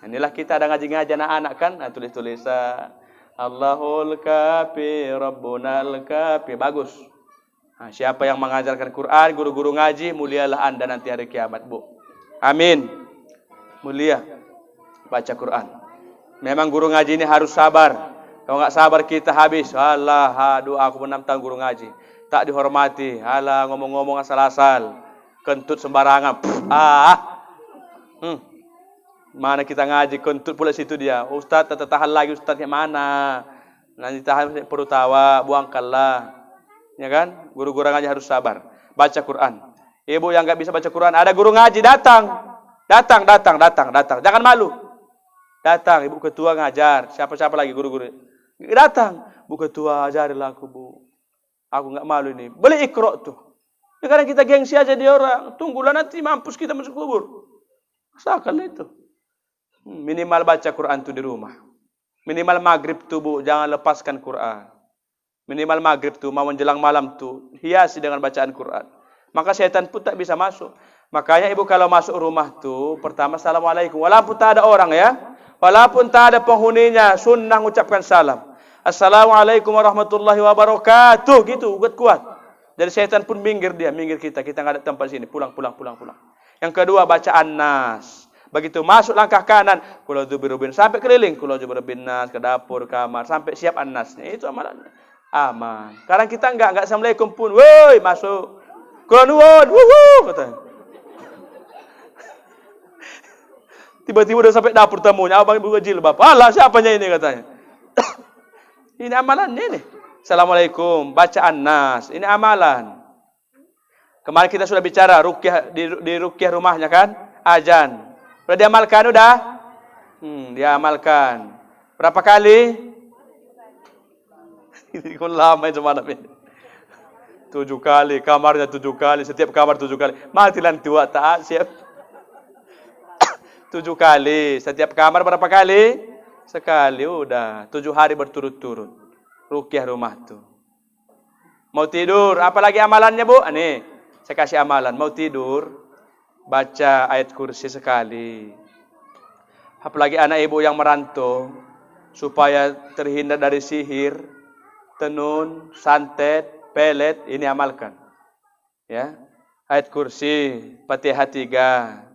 A: Inilah kita ada ngaji-ngaji anak-anak kan, tulis-tulisan. Allahul kafi, Rabbunal kafi. Bagus. Nah, siapa yang mengajarkan Quran, guru-guru ngaji, mulialah Anda nanti hari kiamat, Bu. Amin. Mulia baca Quran. Memang guru ngaji ini harus sabar. Kalau nggak sabar kita habis. Alah, aduh aku 6 tahun guru ngaji. Tak dihormati. Alah, ngomong-ngomong asal-asal. Kentut sembarangan. Mana kita ngaji, kentut pula situ dia. Ustaz, tahan lagi Ustaz yang mana? Nanti tahan perlu tawa, buangkanlah. Ya kan? Guru-guru ngaji harus sabar. Baca Quran. Ibu yang nggak bisa baca Quran, ada guru ngaji datang. Datang. Jangan malu. Datang, Ibu ketua ngajar. Siapa-siapa lagi guru-guru. Datang. Bu ketua, ajarilah aku, Bu. Aku nggak malu ini. Boleh Iqra tuh. Ya, karena kita gengsi aja dia orang. Tunggulah nanti mampus kita masuk kubur. Sakal itu. Minimal baca Quran tuh di rumah. Minimal maghrib tuh, Bu, jangan lepaskan Quran. Minimal maghrib tuh, mau menjelang malam tuh, hiasi dengan bacaan Quran. Maka setan pun tak bisa masuk. Makanya Ibu kalau masuk rumah tuh, pertama Assalamualaikum. Walaupun tak ada orang ya. Walaupun tak ada penghuninya, sunnah mengucapkan salam. Assalamualaikum warahmatullahi wabarakatuh. Gitu, kuat. Jadi setan pun minggir kita. Kita nggak ada tempat sini. Pulang. Yang kedua, baca An-Nas. Begitu masuk langkah kanan, Qul a'udzu birabbil sampai keliling, Qul a'udzu birabbin nas, ke dapur, kamar, sampai siap An-Nasnya. Itu amalannya. Aman. Sekarang kita enggak assalamualaikum pun. Woi, masuk. Kula nuwun. Katanya. Tiba-tiba udah sampai dapur tamunya, abang buka jilbab. Alah, siapanya ini katanya. Ini amalannya ini. Assalamualaikum, baca An-Nas. Ini amalan. Kemarin kita sudah bicara ruqyah di ruqyah rumahnya kan? Azan. Sudah diamalkan udah? Diamalkan. Berapa kali? Ini kok lama itu malam ini. 7 kali, kamarnya 7 kali, setiap kamar 7 kali. Matilah tua tak siap. 7 kali, setiap kamar berapa kali? Sekali udah. 7 hari berturut-turut. Ruqyah rumah tuh. Mau tidur, apalagi amalannya, Bu? Nih, saya kasih amalan. Mau tidur, baca ayat kursi sekali. Apalagi anak ibu yang merantau, supaya terhindar dari sihir, tenun, santet, pelet, ini amalkan. Ya, ayat kursi, Fatihah 3,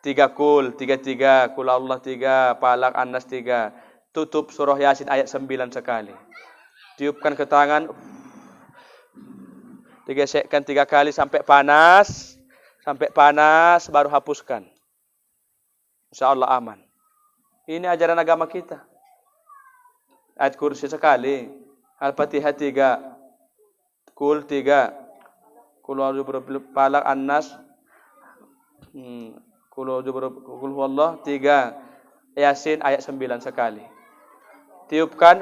A: 3 kul, 3, kul Allah 3, Falaq, An-Nas 3. Tutup surah Yasin ayat 9 sekali. Tiupkan ke tangan, digesekkan 3 kali sampai panas. Sampai panas baru hapuskan. Insyaallah aman. Ini ajaran agama kita. Ayat kursi sekali. Al-Fatihah 3. Kul 3. Kul Falaq An-Nas. Kul huwallah 3. Yasin ayat 9 sekali. Tiupkan,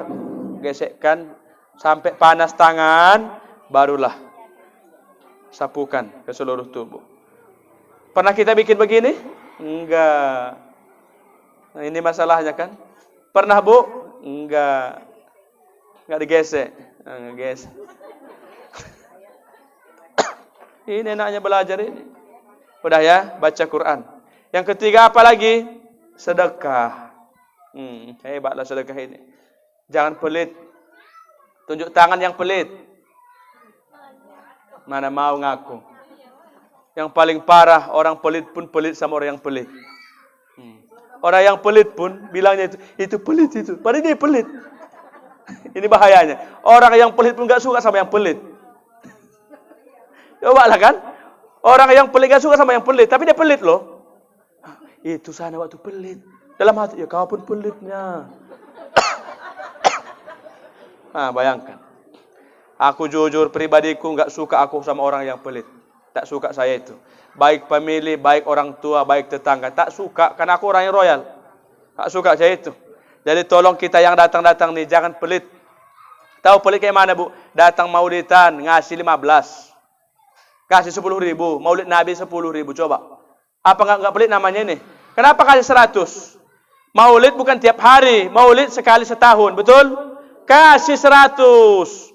A: gesekkan sampai panas tangan, barulah sapukan ke seluruh tubuh. Pernah kita bikin begini? Enggak. Nah, ini masalahnya kan? Pernah, Bu? Enggak. Enggak digesek. Enggak gesek. Ini enaknya belajar ini. Udah ya, baca Quran. Yang ketiga apa lagi? Sedekah. Hebatlah sedekah ini. Jangan pelit. Tunjuk tangan yang pelit. Mana mau ngaku? Yang paling parah, orang pelit pun pelit sama orang yang pelit. Orang yang pelit pun bilangnya itu pelit itu. Padahal dia pelit. Ini bahayanya. Orang yang pelit pun gak suka sama yang pelit. Coba lah kan. Orang yang pelit gak suka sama yang pelit. Tapi dia pelit loh. Itu sana waktu pelit. Dalam hati, ya kau pun pelitnya. Nah, bayangkan. Aku jujur pribadiku gak suka aku sama orang yang pelit. Tak suka saya itu. Baik pemilih, baik orang tua, baik tetangga. Tak suka, karena aku orang yang royal. Tak suka saya itu. Jadi tolong kita yang datang-datang nih, jangan pelit. Tahu pelit kayak mana, Bu? Datang maulidan, ngasih 15. Kasih 10.000. Maulid Nabi 10.000, coba. Apa nggak pelit namanya ini? Kenapa kasih 100? Maulid bukan tiap hari. Maulid sekali setahun, betul? Kasih 100.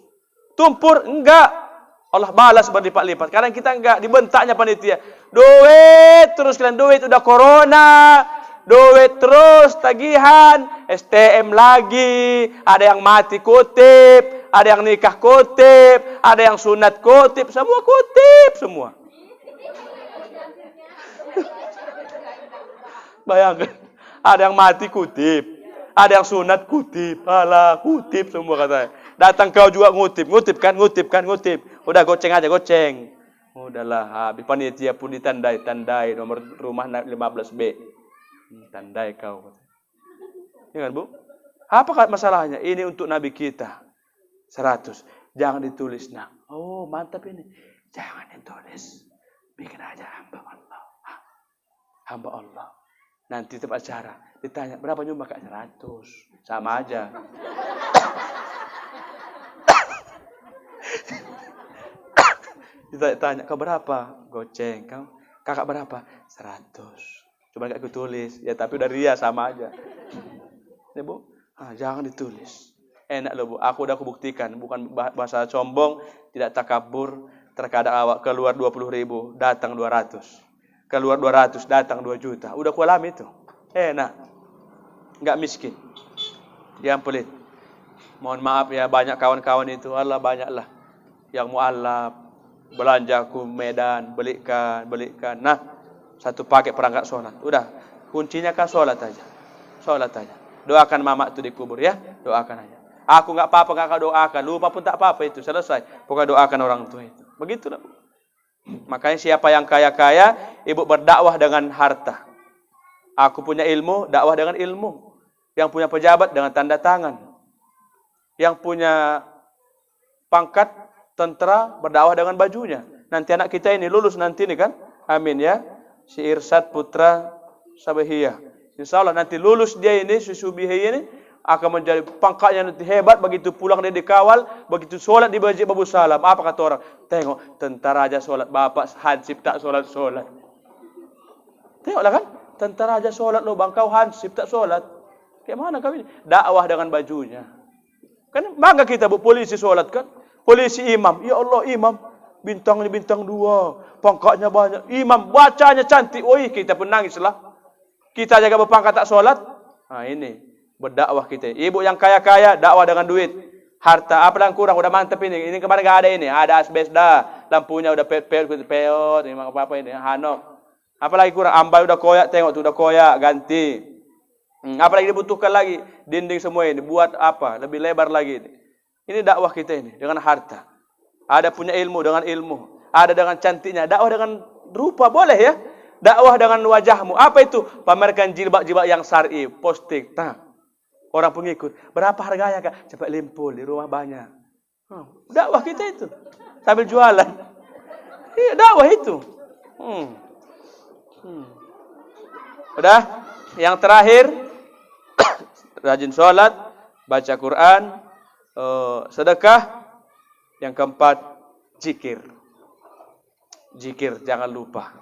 A: Tumpur, enggak. Allah balas berlipat-lipat. Karena kita enggak, dibentaknya panitia. Duit terus kalian, duit udah corona, duit terus tagihan, STM lagi, ada yang mati kutip, ada yang nikah kutip, ada yang sunat kutip, semua kutip semua. Bayangkan, ada yang mati kutip, ada yang sunat kutip, alah kutip semua katanya. Datang kau juga ngutip kan. Udah goceng aja, goceng. Udahlah, habis panitia pun ditandai nomor rumah 15B. Tandai kau. Ya kan, Bu? Apa masalahnya? Ini untuk Nabi kita. 100. Jangan ditulis, nah. Oh, mantap ini. Jangan ditulis. Bikin aja hamba Allah. Hamba Allah. Nanti tempat acara ditanya, berapa nyumbang Kak? 100. Sama aja. Ditanya, kau berapa? Goceng. Kakak berapa? 100. Cuma gak aku tulis. Ya tapi udah ria sama aja. Ini, Bu. Jangan ditulis. Enak loh, Bu. Aku udah buktikan. Bukan bahasa sombong, tidak takabur. Terkadang awak keluar 20.000, datang 200. Keluar 200, datang 2 juta. Udah ku alami itu. Enak. Enggak miskin. Yang pelit. Mohon maaf ya, banyak kawan-kawan itu. Allah banyaklah. Yang mu'alaf. Belanja ku Medan. Belikan. Nah, satu pakai perangkat sholat. Udah. Kuncinya kan sholat aja. Doakan mamak itu dikubur ya. Doakan aja. Aku enggak apa-apa, enggak kau doakan. Lupa pun tak apa-apa itu. Selesai. Pokoknya doakan orang tua itu. Begitulah. Makanya siapa yang kaya-kaya, ibu berdakwah dengan harta. Aku punya ilmu, dakwah dengan ilmu. Yang punya pejabat dengan tanda tangan. Yang punya pangkat tentara berdakwah dengan bajunya. Nanti anak kita ini lulus nanti nih kan. Amin ya. Si Irsad Putra Sabahiyah. Insya Allah nanti lulus dia ini, si Subihiyah ini akan menjadi pangkatnya nanti hebat. Begitu pulang dia dikawal, begitu sholat di Masjid Babu Salam. Apa kata orang? Tengok, tentara aja sholat, bapak hansip tak sholat. Tengoklah kan, tentara aja sholat lo, bang kau hansip tak sholat. Kayak mana kau ini? Dakwah dengan bajunya. Kan bangga kita, Bu, polisi sholat kan? Polisi imam, ya Allah imam, bintang 2, pangkatnya banyak. Imam, bacanya cantik, kita pun nangis lah. Kita jaga berpangkat tak sholat. Nah ini, berdakwah kita. Ibu yang kaya-kaya, dakwah dengan duit. Harta, apa yang kurang, udah mantep ini. Ini kemarin gak ada ini, ada asbes dah. Lampunya udah peot, ini apa ini, hanok. Apalagi kurang, ambai udah koyak, tengok tuh udah koyak, ganti. Apalagi dibutuhkan lagi, dinding semua ini, buat apa, lebih lebar lagi ini. Ini dakwah kita ini, dengan harta. Ada punya ilmu, dengan ilmu. Ada dengan cantiknya, dakwah dengan rupa, boleh ya. Dakwah dengan wajahmu. Apa itu? Pamerkan jilbab-jilbab yang syar'i, posting. Nah, orang pengikut. Berapa harganya, Kak? Cepat limpul, di rumah banyak. Dakwah kita itu. Sambil jualan. Iya, dakwah itu. Udah? Yang terakhir, rajin sholat, baca Quran, sedekah. Yang keempat, zikir. Zikir, jangan lupa.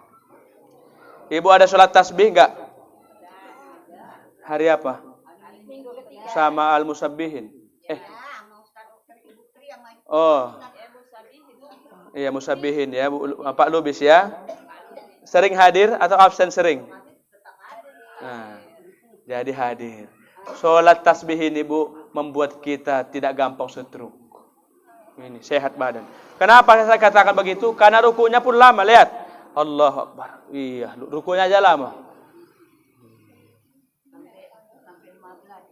A: Ibu ada sholat tasbih enggak? Hari apa? Sama al-musabbihin. Oh. Iya, musabbihin ya, Pak Lubis ya. Sering hadir atau absen sering? Nah, jadi hadir. Sholat tasbih ini, Bu, membuat kita tidak gampang stroke. Ini sehat badan. Kenapa saya katakan begitu? Karena rukunya pun lama, lihat. Allahu Akbar. Iya, rukunya aja lama.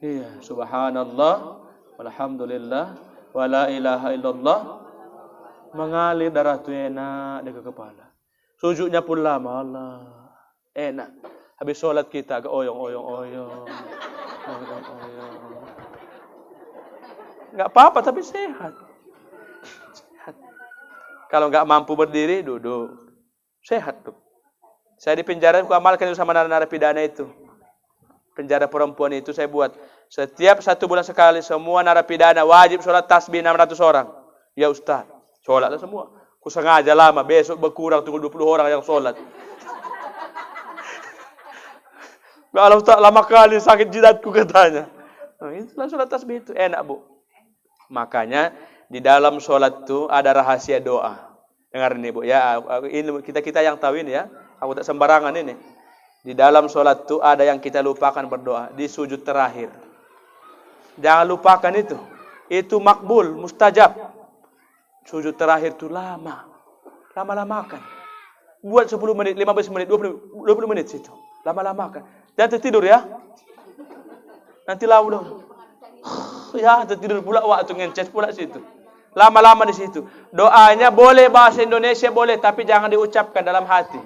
A: Iya, subhanallah, walhamdulillah, wala ilaha illallah. Mengalir darah tu enak di kepala. Sujudnya pun lama, Allah. Enak. Habis sholat kita agak oyong. Enggak apa-apa tapi sehat. Kalau enggak mampu berdiri, duduk. Sehat tuh. Saya di penjara, aku amalkan itu sama narapidana itu. Penjara perempuan itu saya buat. Setiap 1 bulan sekali, semua narapidana wajib sholat tasbih 600 orang. Ya Ustaz, sholatlah semua. Aku sengaja lama, besok berkurang, tunggu 20 orang yang sholat. Kalau Ustaz lama kali, sakit jidatku katanya. Nah, itulah sholat tasbih itu, enak Bu. Makanya, di dalam sholat itu ada rahasia doa. Dengar ini Bu ya, ini kita yang tahu ini ya. Aku tak sembarangan ini. Di dalam sholat itu ada yang kita lupakan berdoa di sujud terakhir. Jangan lupakan itu. Itu makbul, mustajab. Sujud terakhir itu lama-lamakan. Buat 10 menit, 15 menit, 20 menit situ. Lama-lamakan. Jangan tertidur ya. Nanti lama. Ya, tertidur pula waktu ngencet pula situ. Lama-lama di situ. Doanya boleh bahasa Indonesia boleh, tapi jangan diucapkan dalam hati.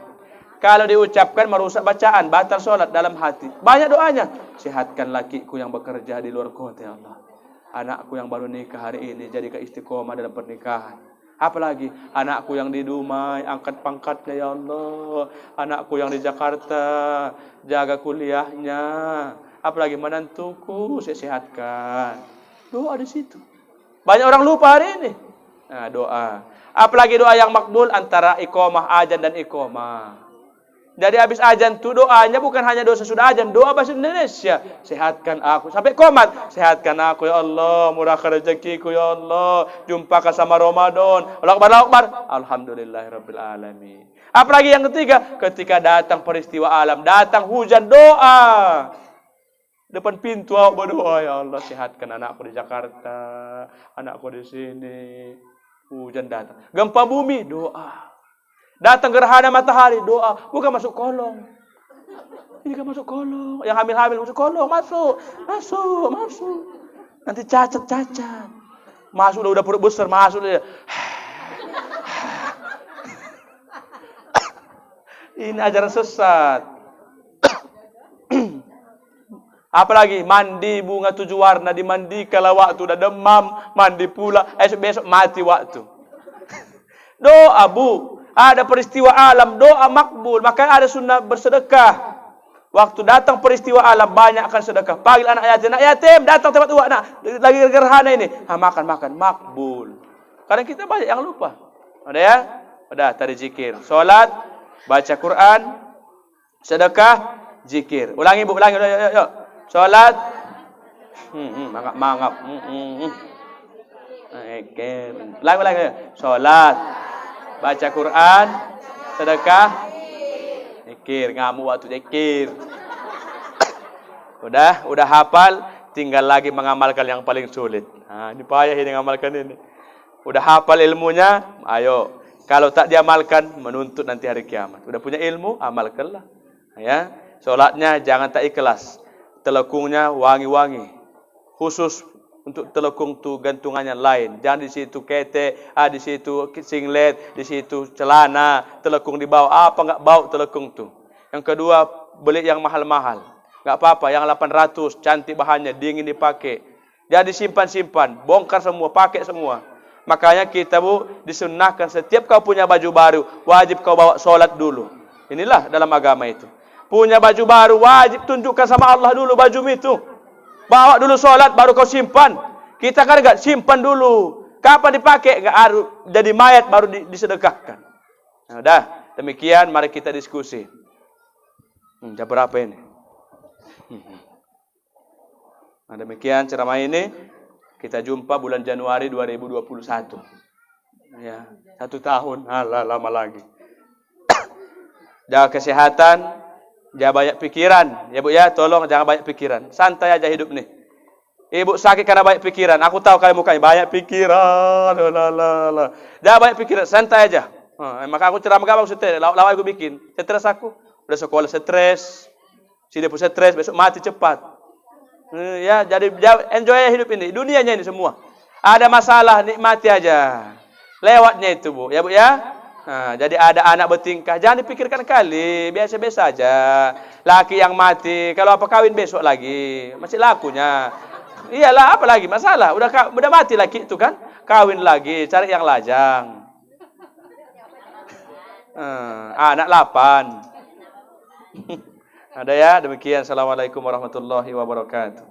A: Kalau diucapkan merusak bacaan, batal sholat dalam hati. Banyak doanya. Sehatkan lakiku yang bekerja di luar kota ya Allah. Anakku yang baru nikah hari ini jadikan istiqomah dalam pernikahan. Apalagi anakku yang di Dumai angkat pangkatnya ya Allah. Anakku yang di Jakarta jaga kuliahnya. Apalagi menantuku saya sehatkan. Doa di situ. Banyak orang lupa hari ini. Nah, doa. Apalagi doa yang makbul antara iqamah azan dan iqamah. Jadi habis azan tu doanya bukan hanya doa sesudah azan, doa bahasa Indonesia. Sehatkan aku sampai komat. Sehatkan aku ya Allah, murahkan rezekiku ya Allah, jumpakan sama Ramadan. Allahu Akbar. Alhamdulillahirabbil alamin. Apalagi yang ketiga, ketika datang peristiwa alam, datang hujan, doa. Depan pintu awak berdoa ya Allah, sehatkan anakku di Jakarta, anakku di sini. Hujan datang. Gempa bumi, doa. Datang gerhana matahari, doa. Bukan masuk kolong. Ini kan masuk kolong. Yang hamil-hamil masuk kolong, masuk. Nanti cacat. Masuk udah perut besar, masuk dia. Ini ajaran sesat. Apalagi mandi bunga 7 warna, dimandi kalau waktu udah demam, mandi pula, besok mati waktu. Doa bu. Ada peristiwa alam, doa makbul. Maka ada sunnah bersedekah. Waktu datang peristiwa alam, banyakkan sedekah. Panggil anak yatim datang tempat uak nak. Lagi gerhana ini. Makan, makbul. Kadang kita banyak yang lupa. Ada ya? Udah, tadi zikir. Salat, baca Quran, sedekah, zikir. Ulangi bu, ulangi. Yuk. Salat. Mangap. Ulangi. Salat. Baca Quran, sedekah, zikir, ngamu waktu zikir. Udah hafal, tinggal lagi mengamalkan yang paling sulit. Nah, ini payah ini mengamalkan ini. Udah hafal ilmunya, ayo. Kalau tak diamalkan, menuntut nanti hari kiamat. Udah punya ilmu, amalkanlah. Ya, salatnya jangan tak ikhlas. Telekungnya wangi-wangi. Khusus untuk telekung tu gantungannya lain. Jangan di situ ketek, di situ singlet, di situ celana, telekung di bawah. Apa enggak bau telekung tu? Yang kedua, beli yang mahal-mahal. Enggak apa-apa, yang 800, cantik bahannya, dingin dipakai. Jadi simpan, bongkar semua, pakai semua. Makanya kita bu disunnahkan setiap kau punya baju baru, wajib kau bawa solat dulu. Inilah dalam agama itu. Punya baju baru, wajib tunjukkan sama Allah dulu baju itu. Bawa dulu sholat, baru kau simpan. Kita kan enggak simpan dulu. Kapan dipakai? Enggak harus jadi mayat baru disedekahkan. Nah, udah. Demikian, mari kita diskusi. Jam berapa ini? Nah, demikian ceramah ini. Kita jumpa bulan Januari 2021. Ya, 1 tahun. Lama lagi. Jaga kesehatan. Jangan banyak pikiran. Ya bu ya, tolong jangan banyak pikiran. Santai aja hidup nih. Ibu sakit karena banyak pikiran. Aku tahu kalian mukanya banyak pikiran. Jangan banyak pikiran, santai aja. Maka aku ceramah gampang stres. Lawak aku bikin. Stres aku. Udah sekolah stres. Sini pun stres, besok mati cepat. Ya, jadi enjoy hidup ini. Dunianya ini semua. Ada masalah, nikmati aja. Lewatnya itu bu. Ya bu ya. Nah, jadi ada anak bertingkah, jangan dipikirkan kali, biasa-biasa aja. Laki yang mati, kalau apa kawin besok lagi, masih lakunya. Iyalah, apa lagi masalah? Udah mati laki itu kan, kawin lagi, cari yang lajang. Anak 8. Ada ya, demikian. Assalamualaikum warahmatullahi wabarakatuh.